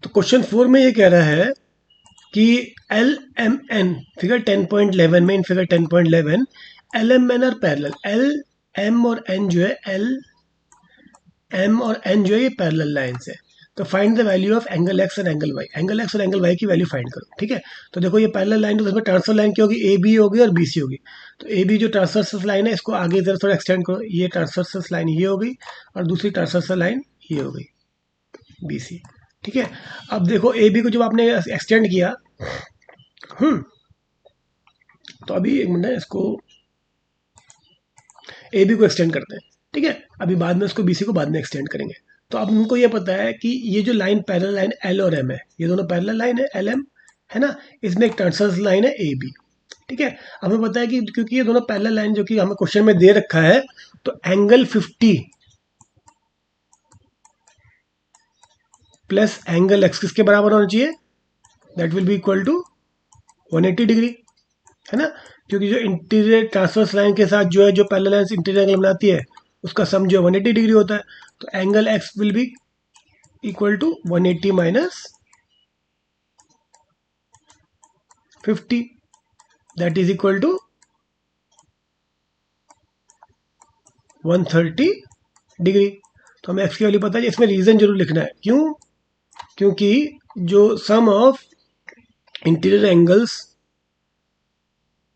तो क्वेश्चन 4 में ये कह रहा है कि एल एम एन, फिगर 10.11 में, in figure 10.11 L M N are parallel. L M और एन जो है, एल एम और एन जो है ये पैरेलल लाइंस है। तो find the value of angle x और एंगल वाई, एंगल एक्स और एंगल वाई की वैल्यू फाइंड करो। ठीक है, तो देखो ये पैरेलल लाइन, तो इसमें ट्रांसफर लाइन क्या होगी, ए बी होगी और बी सी होगी। तो ए बी जो ट्रांसवर्स लाइन है इसको आगे इधर थोड़ा एक्सटेंड करो, ये ट्रांसवर्स लाइन ये हो गई और दूसरी ट्रांसवर्स लाइन ये हो गई बी सी। ठीक है, अब देखो ए बी को जब आपने एक्सटेंड किया, तो अभी एक मिनट इसको ए बी को एक्सटेंड करते हैं, ठीक है, अभी बाद में उसको बी सी को बाद में एक्सटेंड करेंगे। तो अब हमको ये पता है कि ये जो लाइन पैरेलल लाइन एल और एम है, ये दोनों पैरेलल लाइन है एल एम, है ना, इसमें एक ट्रांसवर्स लाइन है ए बी, ठीक है। हमें पता है कि क्योंकि ये दोनों पैरेलल लाइन जो कि हमें क्वेश्चन में दे रखा है, तो एंगल 50 प्लस एंगल एक्स किसके बराबर होना चाहिए, that will be equal to 180 degree, है ना, क्योंकि जो इंटीरियर ट्रांसवर्स लाइन के साथ जो है जो पैरेलल लाइन इंटीरियर एंगल बनाती है उसका सम जो है 180 डिग्री होता है। तो angle x will be equal to 180 minus 50, that is equal to 130 degree. तो हमें एक्स की वैल्यू पता है, इसमें रीजन जरूर लिखना है, क्यों, क्योंकि जो sum of interior angles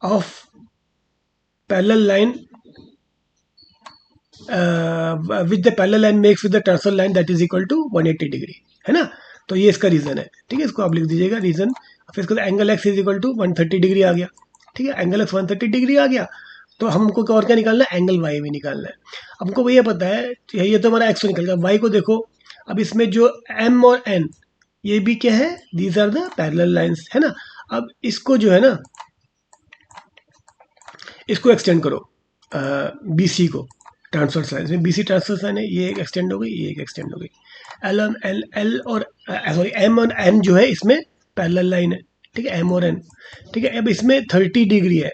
of parallel line with the parallel line makes with the transfer line that is equal to 180 degree, है ना। तो ये इसका रीजन है, ठीक है, इसको आप लिख दीजिएगा रीजन। फिर इसको angle X is equal to 130 degree आ गया, ठीक है, एंगल एक्स 130 डिग्री आ गया। तो हमको और क्या निकालना है, एंगल वाई भी निकालना है। हमको ये पता है, ये तो हमारा एक्स निकल गया, वाई को देखो, अब इसमें जो एम और एन ये भी क्या है, these are the parallel lines, है ना। अब इसको जो है ना, इसको एक्सटेंड करो बी सी को, ट्रांसफर लाइन में बी सी ट्रांसफर लाइन है, ये एक एक्सटेंड हो गई, ये एक एक्सटेंड हो गई, एल एम एल एल और सॉरी एम और एन जो है इसमें पैरेलल लाइन है, ठीक है, एम और एन, ठीक है। अब इसमें 30 डिग्री है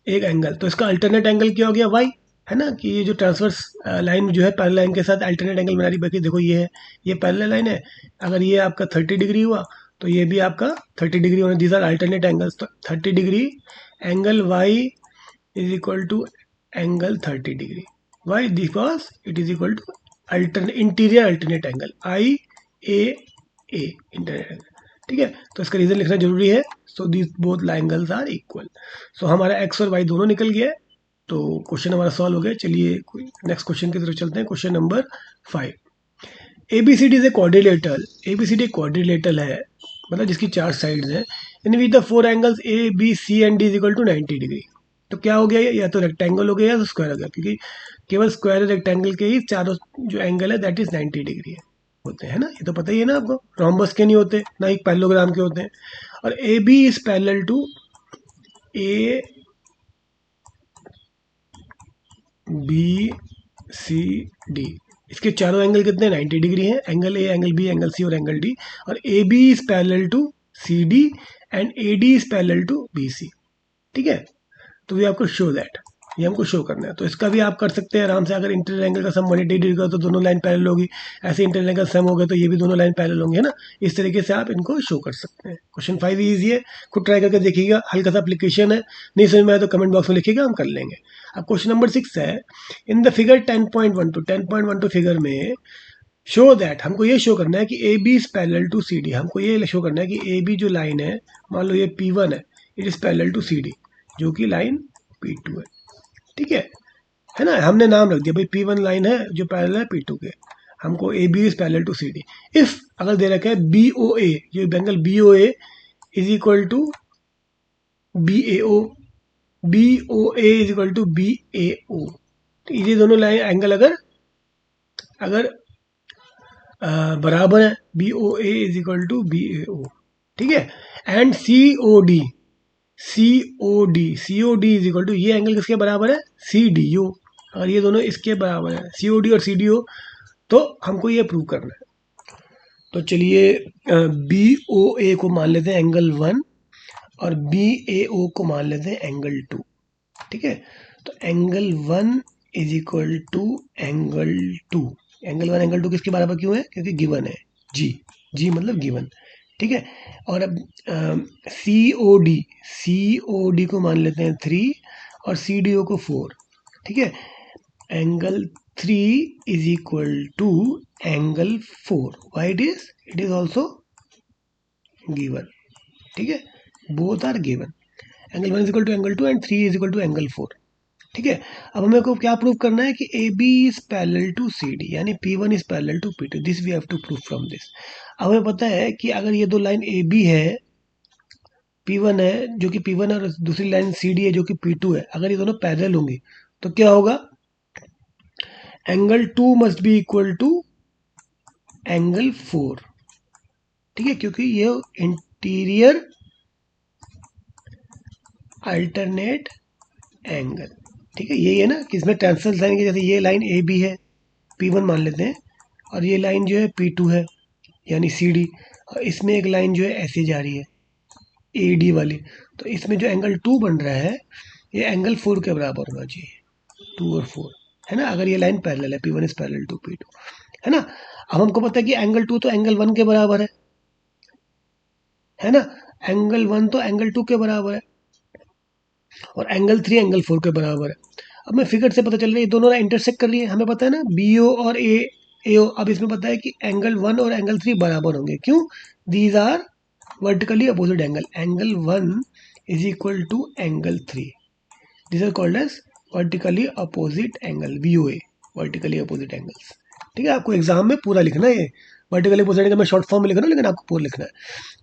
एक एंगल, तो इसका अल्टरनेट एंगल क्या हो गया, वाई, है ना, कि ये जो ट्रांसवर्स लाइन जो है पैरेलल लाइन के साथ अल्टरनेट एंगल बना रही, बाकी देखो ये है, ये पैरेलल लाइन है, अगर ये आपका 30 डिग्री हुआ तो ये भी आपका 30 डिग्री होने, दीज आर अल्टरनेट एंगल्स। तो 30 degree angle Y is equal to angle 30 degree, Y because it is equal to interior alternate angle I a internet angle, ठीक है। तो इसका रीजन लिखना जरूरी है। So these both angles are equal. सो हमारा एक्स और वाई दोनों निकल गया है, तो क्वेश्चन हमारा सॉल्व हो गया। चलिए नेक्स्ट क्वेश्चन की तरफ चलते हैं, question number 5। ABCD is a quadrilateral, ABCD quadrilateral है, मतलब जिसकी 4 साइड्स हैं, in which the 4 angles A B C and D is equal to 90 degree. तो क्या हो गया, या तो रेक्टेंगल हो गया या तो स्क्वायर हो गया, क्योंकि केवल स्क्वायर रेक्टेंगल के ही चारों जो एंगल है दैट इज 90 डिग्री है, होते हैं ना, ये तो पता ही है ना आपको, रोम्बस के नहीं होते ना ही पैरेललोग्राम के होते हैं। और A B is parallel to A B C D, इसके चारों एंगल कितने 90 डिग्री हैं, angle A, angle B, angle C और एंगल डी। और A B is parallel to C D and A D is parallel to B C, ठीक है। तो we आपको शो दैट, ये हमको शो करना है। तो इसका भी आप कर सकते हैं आराम से, अगर इंटीरियर एंगल का सम 180 डिग्री का तो दोनों लाइन पैरेलल होगी, ऐसे इंटीरियर एंगल सम हो गए तो ये भी दोनों लाइन पैरेलल होंगे, है ना। इस तरीके से आप इनको शो कर सकते हैं। क्वेश्चन 5 ईजी है, खुद ट्राई करके देखिएगा, हल्का सा एप्लीकेशन है, नहीं समझ में आए तो कमेंट बॉक्स में लिखिएगा, हम कर लेंगे। अब क्वेश्चन नंबर 6 है, इन द फिगर 10.12 फिगर में शो दैट, हमको ये शो करना है कि A B is parallel to C D, हमको ये शो करना है कि ए बी जो लाइन है, मान लो ये P1 है, it is parallel to C D, जो कि लाइन P2 है, ठीक है ना। हमने नाम रख दिया भाई P1 लाइन है जो पैरेलल है P2 के, हमको A B is parallel to C D. If अगर दे रखा है बी ओ ए, जो angle B O A is equal to B A O, B O A is equal to B A O, तो ये दोनों लाइन एंगल अगर अगर बराबर है, B O A is equal to B A O, ठीक है। And C O D, C O D, C O D is equal to, ये एंगल किसके बराबर है, सी डी ओ, अगर ये दोनों इसके बराबर है सी ओ डी और सी डी ओ, तो हमको ये प्रूव करना है। तो चलिए बी ओ ए को मान लेते हैं एंगल 1 और बी ए ओ को मान लेते हैं एंगल 2, ठीक है। तो angle 1 is equal to angle 2, angle 1 angle 2 किसके बराबर क्यों है, क्योंकि गिवन है जी, जी मतलब गिवन, ठीक है। और अब सी ओ डी को मान लेते हैं 3 और सी डी ओ को 4, ठीक है। Angle 3 is equal to angle 4, why it is also given, ठीक है, both are given. Angle 1 is equal to angle 2 and 3 is equal to angle 4, ठीक है। अब हमें को क्या प्रूव करना है कि A B is parallel to C D, यानी P1 is parallel to P2, this we have to prove from this. अब हमें पता है कि अगर ये दो लाइन ए बी है, P1 है जो कि P1 है, और दूसरी लाइन सी डी है जो कि P2 है, अगर ये दोनों पैरेलल होंगी तो क्या होगा, angle 2 must be equal to angle 4। ठीक है, क्योंकि ये इंटीरियर अल्टरनेट एंगल। ठीक है, यही है ना कि इसमें ट्रांसफर लाइन की, जैसे ये लाइन ए बी है, P1 मान लेते हैं, और ये लाइन जो है P2 है यानी सी डी, और इसमें एक लाइन जो है ऐसे जा रही है ए डी वाली, तो इसमें जो एंगल 2 बन रहा है ये एंगल 4 के बराबर होना चाहिए, 2 और 4, है ना, अगर ये लाइन पैरेलल है, P1 is parallel to P2, है ना। अब हमको पता है कि एंगल 2 तो एंगल 1 के बराबर है ना, एंगल 1 तो एंगल 2 के बराबर है, और एंगल 3 एंगल 4 के बराबर है। अब मैं फिगर से पता चल रहा है ये दोनों इंटरसेक्ट कर रही है, हमें पता है ना बी ओ और ए ओ। अब इसमें पता है कि एंगल 1 और एंगल 3 बराबर होंगे, क्यों, these are vertically opposite angle, angle 1 is equal to angle 3, this are called as vertically opposite angle, VOA, vertically opposite angles. ठीक है, आपको एग्जाम में पूरा लिखना है ये, वर्टिकली अपोजिट एंगल मैं शॉर्ट फॉर्म में लिख रहा हूँ, लेकिन आपको पूरा लिखना है।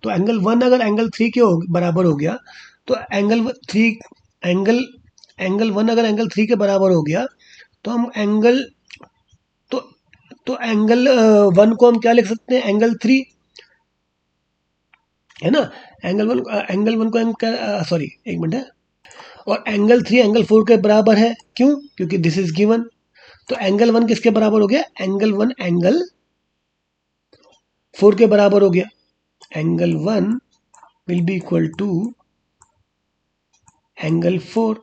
तो एंगल 1 अगर एंगल 3 के बराबर हो गया, तो एंगल एंगल 1 अगर एंगल 3 के बराबर हो गया, तो हम एंगल तो तो एंगल 1 को हम क्या लिख सकते हैं, एंगल 3, है ना, एंगल वन को हम क्या, सॉरी एक मिनट है, और एंगल 3 एंगल 4 के बराबर है, क्यों, क्योंकि दिस इज गिवन। तो एंगल 1 किसके बराबर हो गया, एंगल 1 एंगल 4 के बराबर हो गया, angle 1 will be equal to angle 4,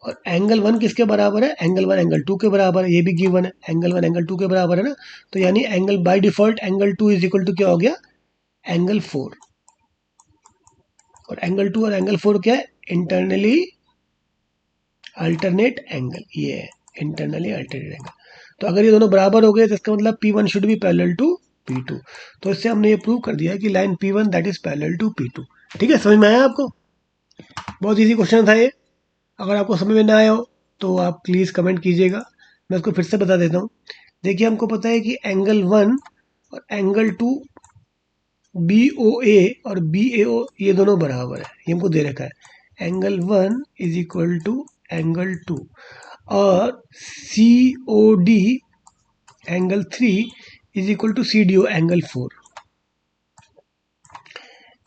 और एंगल 1 किसके बराबर है, एंगल 1 एंगल 2 के बराबर है, ये भी गिवन है, एंगल 1 एंगल 2 के बराबर है ना, तो यानी angle by default angle 2 is equal to क्या हो गया, एंगल 4, और एंगल 2 और एंगल 4 क्या है, इंटरनली अल्टरनेट एंगल, ये है इंटरनली अल्टरनेट एंगल। तो अगर ये दोनों बराबर हो गए तो इसका मतलब P1 should be parallel to P2, तो इससे हमने ये प्रूव कर दिया कि line P1 that is parallel to P2। ठीक है, समझ में आया आपको, बहुत इजी क्वेश्चन था ये। अगर आपको समझ में ना आया हो तो आप प्लीज़ कमेंट कीजिएगा, मैं उसको फिर से बता देता हूँ। देखिए, हमको पता है कि एंगल 1 और एंगल 2 BOA और BAO ये दोनों बराबर है, ये हमको दे रखा है, angle 1 is equal to angle 2, और COD angle 3 is equal to CDO angle 4,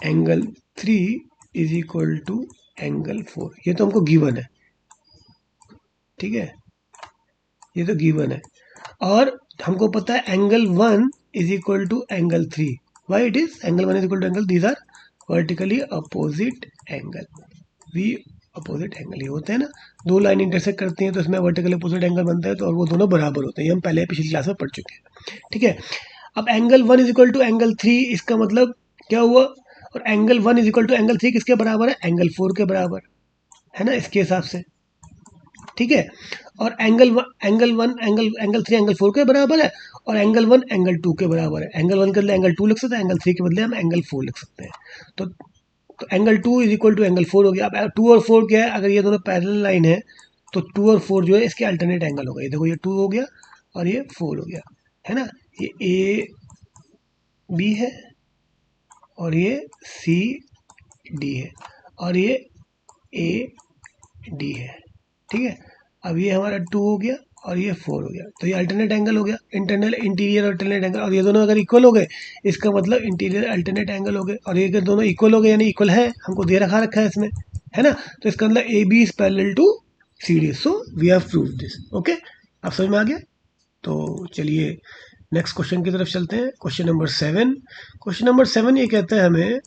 angle 3 is equal to angle 4, ये तो हमको गिवन है। ठीक है, ये तो गिवन है, और हमको पता है angle 1 is equal to angle 3, why it is angle 1 is equal to angle, these are vertically opposite angle, V opposite angle, ये होते हैं ना, दो लाइन इंटरसेक्ट करती हैं तो इसमें वर्टिकली अपोजिट एंगल बनता है, तो और वो दोनों बराबर होते हैं, ये हम पहले पिछली क्लास में पढ़ चुके हैं। ठीक है, अब angle 1 is equal to angle 3, इसका मतलब क्या हुआ, और angle 1 is equal to angle 3 किसके बराबर है, एंगल 4 के बराबर, है ना, इसके हिसाब से। ठीक है, और एंगल 1 एंगल 3 एंगल 4 के बराबर है, और एंगल 1 एंगल 2 के बराबर है, एंगल 1 के बदले एंगल 2 लिख सकते हैं, एंगल 3 के बदले हम एंगल 4 लिख सकते हैं। तो angle 2 is equal to angle 4 हो गया। अब 2 और 4 क्या है, अगर ये दोनों पैरेलल लाइन है तो 2 और 4 जो है इसके अल्टरनेट एंगल होगा, ये देखो ये 2 हो गया और ये 4 हो गया, है ना, ये AB है और ये CD है और ये AD है। ठीक है, अब ये हमारा 2 हो गया और ये 4 हो गया, तो ये अल्टरनेट एंगल हो गया, इंटरनल इंटीरियर अल्टरनेट एंगल, और ये दोनों अगर इक्वल हो गए इसका मतलब इंटीरियर अल्टरनेट एंगल हो गए, और ये अगर दोनों इक्वल हो गए यानी इक्वल है, हमको दे रखा है इसमें, है ना, तो इसका मतलब AB is parallel to CD, so we have proved this. Okay, अब समझ में आ गया। तो चलिए नेक्स्ट क्वेश्चन की तरफ चलते हैं, क्वेश्चन नंबर 7। क्वेश्चन नंबर 7 ये कहता है हमें,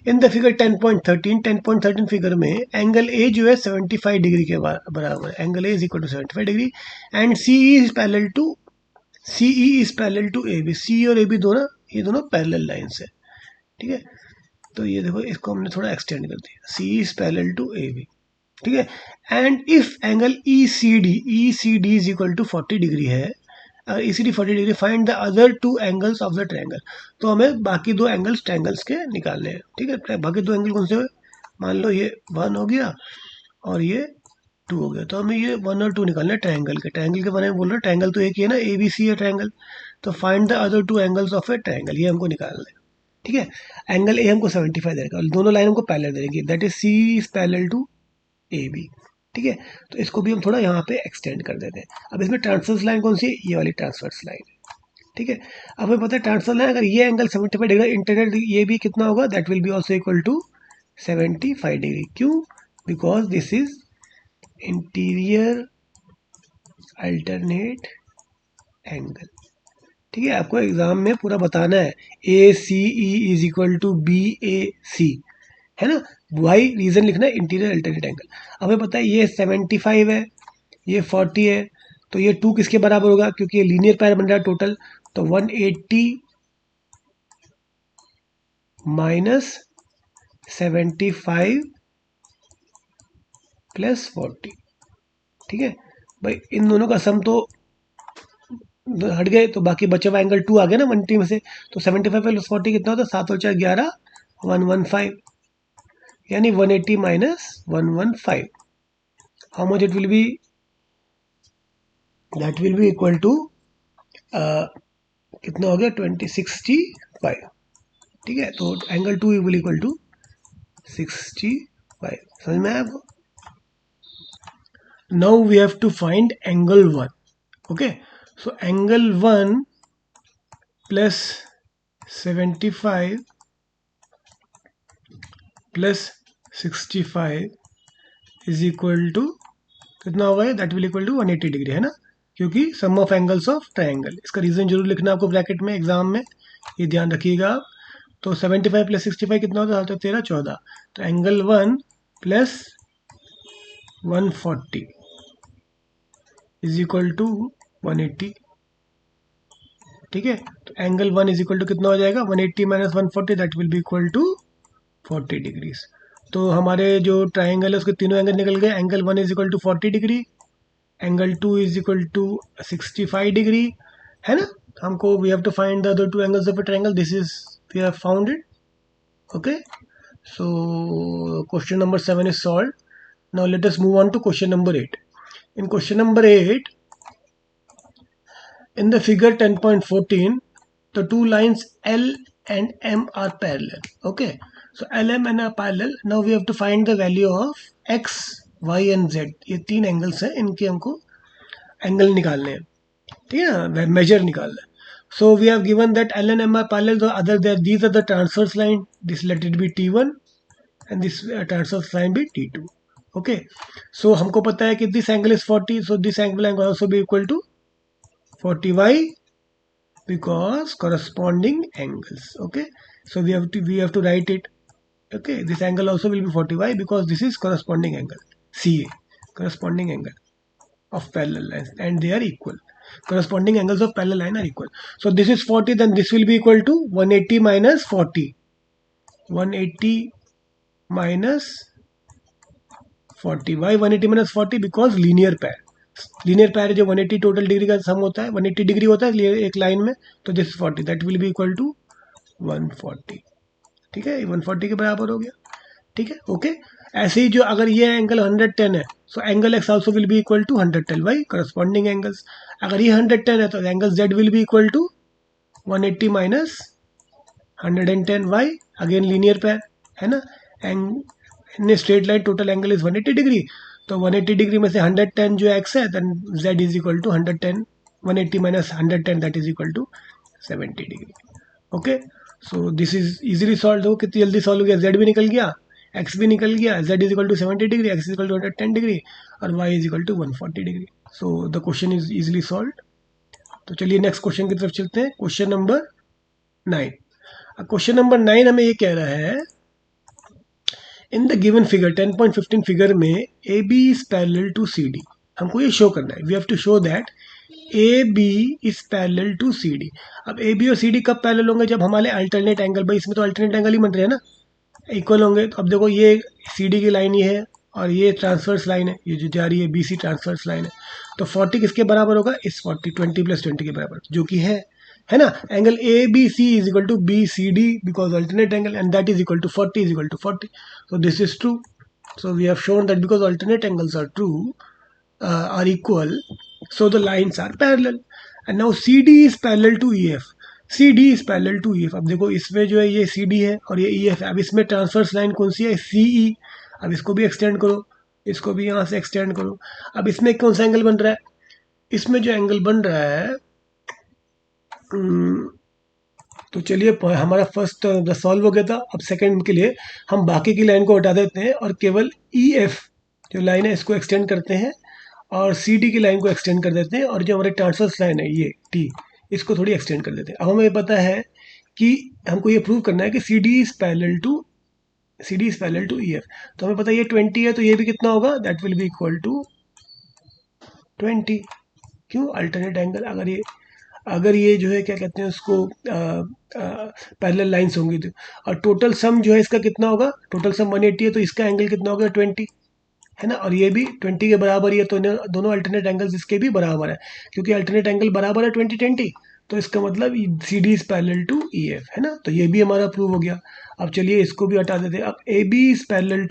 इन द फिगर 10.13 फिगर में एंगल ए जो है 75 डिग्री के बराबर है, angle A is equal to 75 degree, and CE is parallel to AB, CE और AB दोनों ये दोनों पैरेलल लाइंस है। ठीक है, तो ये देखो इसको हमने थोड़ा एक्सटेंड कर दिया, CE is parallel to AB। ठीक है, and if angle ECD is equal to 40 degree है, अगर ECD 40 degree, find the other two angles of the triangle, तो हमें बाकी दो एंगल्स ट्रायंगल्स के निकालने हैं। ठीक है, बाकी दो एंगल कौन से हुए, मान लो ये 1 हो गया और ये 2 हो गया। तो हमें ये 1 और 2 निकालना है ट्रायंगल के। ट्रायंगल के बारे में बोल रहे हैं, ट्रायंगल तो एक ही है ना, ए बी सी है ट्रायंगल। तो find the other 2 angles of A triangle, ये हमको निकालना है। ठीक है, एंगल ए हमको 75 देगा और दोनों लाइन हमको पैरेलल देंगी, that is C is parallel to A B. ठीक है, तो इसको भी हम थोड़ा यहाँ पे एक्सटेंड कर देते हैं। अब इसमें ट्रांसवर्स लाइन कौन सी है, ये वाली ट्रांसवर्स लाइन है। ठीक है, अब हमें पता है ट्रांसफर लाइन अगर ये एंगल 75 डिग्री, इंटीरियर ये भी कितना होगा, that will be also equal to 75 degree. क्यों, because this is interior alternate angle. ठीक है, आपको एग्जाम में पूरा बताना है, A C E is equal to B A C, है ना, वाई रीजन लिखना है, इंटीरियर अल्टरनेट एंगल। अब हमें पता है ये 75 है, ये 40 है, तो ये 2 किसके बराबर होगा, क्योंकि ये लीनियर पैर बन रहा है टोटल, तो 180 माइनस 75 प्लस 40। ठीक है भाई, इन दोनों का सम तो हट गए, तो बाकी बचा हुआ एंगल 2 आ गया ना 180 में से, तो 75 प्लस 40 कितना होता है, 7 और 4 11, 115, यानी 180 minus 115, how much it will be, that will be equal to कितना हो गया 65। ठीक है, तो एंगल 2 विल इक्वल टू 65, समझ में आया आपको। Now we have to find angle 1। Okay, so angle 1 plus 75 plus 65 is equal to कितना होगा, that will equal to 180 degree, है ना, क्योंकि sum of angles of triangle. इसका रीजन जरूर लिखना आपको ब्रैकेट में एग्जाम में, ये ध्यान रखिएगा आप। तो 75 प्लस 65 कितना होता है, 13 14, तो angle 1 plus 140 is equal to 180। ठीक है, तो एंगल 1 इज इक्वल टू कितना हो जाएगा, 180 minus 140, that will be equal to 40 degrees. तो हमारे जो ट्राइंगल है उसके तीनों एंगल निकल गए, angle 1 is equal to 40 degree, angle 2 is equal to 65 degree, है ना। हमको we have to find the other 2 angles of a triangle, this is we have found it. Okay, so question number 7 is solved. Now let us move on to question number 8. In question number 8, in the figure 10.14, the two lines L and M are parallel. Okay, so L, M and are parallel. Now we have to find the value of X, Y and Z. ये 3 angles हैं, इनके हमको angle निकालने हैं, ठीक है ना, major निकालना है। So we have given that L and M are parallel, so other than these are the transverse line, this let it be T1 and this transverse line be T2. Okay, so हमको पता है कि this angle is 40, so this angle will also be equal to 40y because corresponding angles. Okay, so we have to write it. Okay, this angle also will be 40y because this is corresponding angle CA, corresponding angle of parallel lines, and they are equal. Corresponding angles of parallel line are equal. So this is 40, then this will be equal to 180 minus 40. 180 minus 40. Why 180 minus 40? Because linear pair. Linear पैर जो 180 total degree का सम होता है, 180 degree होता है एक line में, तो this 40, that will be equal to 140। ठीक है, 140 के बराबर हो गया। ठीक है, ओके। ऐसे ही जो अगर ये एंगल 110 है, so angle x also will be equal to 110 why, corresponding angles. अगर ये 110 है तो angle z will be equal to 180 minus 110 why, again linear pair, है ना। And straight line total angle is 180 degree, तो 180 डिग्री में से 110 जो एक्स है, then z is equal to 110, 180 minus 110 that is equal to 70 degree. Okay, so this is easily solve. हो कितनी जल्दी सॉल्व हो गया, जेड भी निकल गया, एक्स भी निकल गया, Z is equal to 70 degree, X is equal to 110 degree और Y is equal to 140 degree. So the question is easily solve. तो चलिए नेक्स्ट क्वेश्चन की तरफ चलते हैं, क्वेश्चन नंबर 9। क्वेश्चन नंबर 9 हमें ये कह रहा है, in the given figure 10.15 figure में A B is parallel to C D. हमको ये शो करना है, we have to show that A B is parallel to C D. अब ए बी और सी डी कब पैरेलल होंगे, जब हमारे अल्टरनेट एंगल, भाई इसमें तो अल्टरनेट एंगल ही बन रहे हैं ना, इक्वल होंगे। तो अब देखो ये सी डी की लाइन ये है और ये ट्रांसवर्स लाइन है, ये जो जा रही है बी सी ट्रांसवर्स लाइन है, तो 40 किसके बराबर होगा, इस 40 20 प्लस 20 के बराबर, जो कि है ना। Angle A B C is equal to B C D because alternate angle, and that is equal to 40 is equal to 40, so this is true. So we have shown that because alternate angles are true, are equal, so the lines are parallel. And now CD is parallel to EF. CD is parallel to EF. अब देखो इसमें जो है ये CD है और ये EF है. अब इसमें ट्रांसवर्स लाइन कौन सी है? CE. अब इसको भी एक्सटेंड करो, इसको भी यहाँ से एक्सटेंड करो. अब इसमें कौन सा एंगल बन रहा है? इसमें जो एंगल बन रहा है, तो चलिए हमारा फर्स्ट सॉल्व हो गया था. अब सेकंड के लिए हम बाकी की लाइन को हटा देते हैं और केवल EF जो लाइन है इसको एक्सटेंड करते हैं और CD की लाइन को एक्सटेंड कर देते हैं और जो हमारे ट्रांसवर्स लाइन है ये T, इसको थोड़ी एक्सटेंड कर देते हैं. अब हमें पता है कि हमको ये प्रूव करना है कि CD is parallel to EF. तो हमें पता है ये 20 है, तो ये भी कितना होगा? That will be equal to 20. क्यों? Alternate angle. अगर ये जो है क्या कहते हैं उसको पैरेलल लाइंस होंगी तो, और टोटल सम जो है इसका कितना होगा? टोटल सम 180 है, तो इसका एंगल कितना होगा? 20 है ना. और ये भी 20 के बराबर ही है, तो दोनों अल्टरनेट एंगल्स इसके भी बराबर है, क्योंकि अल्टरनेट एंगल बराबर है 20-20. तो इसका मतलब CD is parallel to EF है ना. तो ये भी हमारा प्रूव हो गया. अब चलिए इसको भी हटा देते हैं. अब AB is parallel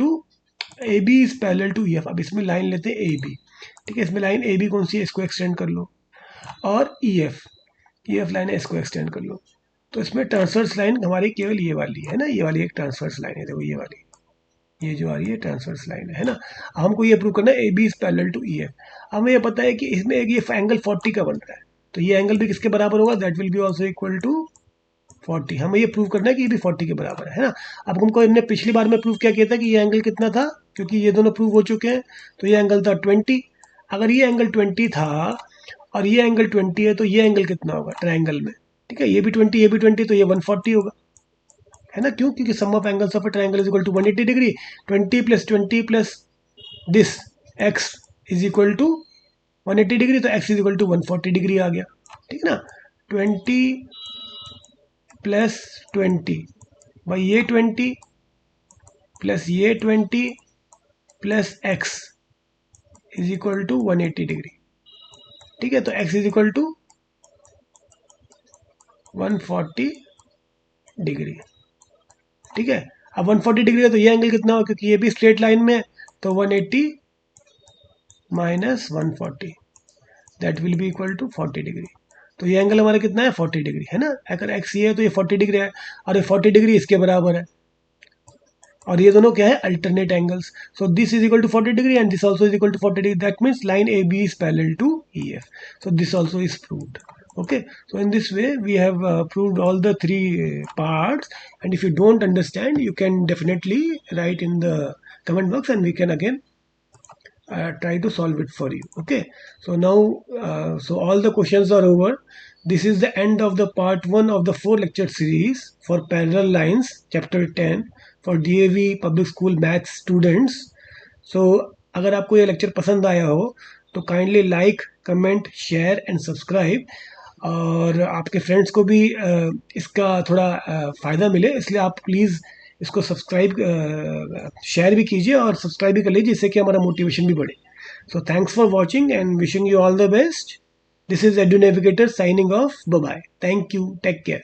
to EF. अब इसमें लाइन लेते हैं AB. ठीक है, इसमें लाइन AB कौन सी है? इसको एक्सटेंड कर लो. और EF लाइन है, इसको एक्सटेंड कर लो. तो इसमें ट्रांसवर्स लाइन हमारी केवल ये वाली है ना. ये वाली एक ट्रांसवर्स लाइन है, देखो ये वाली, ये जो आ रही है ट्रांसवर्स लाइन है ना. हमको ये प्रूव करना है AB is parallel to EF. हमें ये पता है कि इसमें एक ये एंगल 40 का बन रहा है, तो ये एंगल भी किसके बराबर होगा? That will be also equal to 40. हमें ये प्रूव करना है कि ये भी 40 के बराबर है ना. अब हमको हमने पिछली बार में प्रूव क्या किया था कि ये एंगल कितना था, क्योंकि ये दोनों प्रूव हो चुके हैं. तो ये एंगल था 20. अगर ये एंगल 20 था और ये एंगल 20 है, तो ये एंगल कितना होगा ट्रायंगल में? ठीक है, ये भी 20, ये भी 20, तो ये 140 होगा है ना. क्यों? क्योंकि sum of angles of a triangle is equal to 180 degree. 20 plus this x is equal to 180 degree, तो x is equal to 140 degree आ गया. ठीक है ना. 20 प्लस 20 भाई ये 20 प्लस ये 20 plus x is equal to 180 degree. ठीक है, तो x is equal to 140 degree. ठीक है, अब 140 डिग्री है, तो ये एंगल कितना हो? क्योंकि ये भी स्ट्रेट लाइन में, तो 180 minus 140 that will be equal to 40 degree. तो ये एंगल हमारा कितना है? 40 डिग्री है ना. अगर x ये है तो ये 40 डिग्री है, और ये 40 डिग्री इसके बराबर है, और ये दोनों क्या है? Alternate angles. So this is equal to 40 degree and this also is equal to 40 degree. That means line AB is parallel to EF. So this also is proved. Okay, so in this way we have proved all the three parts, and if you don't understand you can definitely write in the comment box and we can again try to solve it for you. Okay, so now so all the questions are over. This is the end of the part 1 of the 4 lecture series for parallel lines chapter 10 for DAV public school maths students. So अगर आपको ये lecture पसंद आया हो तो kindly like, comment, share and subscribe, और आपके friends को भी इसका थोड़ा फ़ायदा मिले, इसलिए आप प्लीज़ इसको सब्सक्राइब शेयर भी कीजिए और सब्सक्राइब भी कर लीजिए, जिससे कि हमारा मोटिवेशन भी बढ़े. So thanks for watching and wishing you all the best. This is Edu Navigator signing off. Bye bye. Thank you. Take care.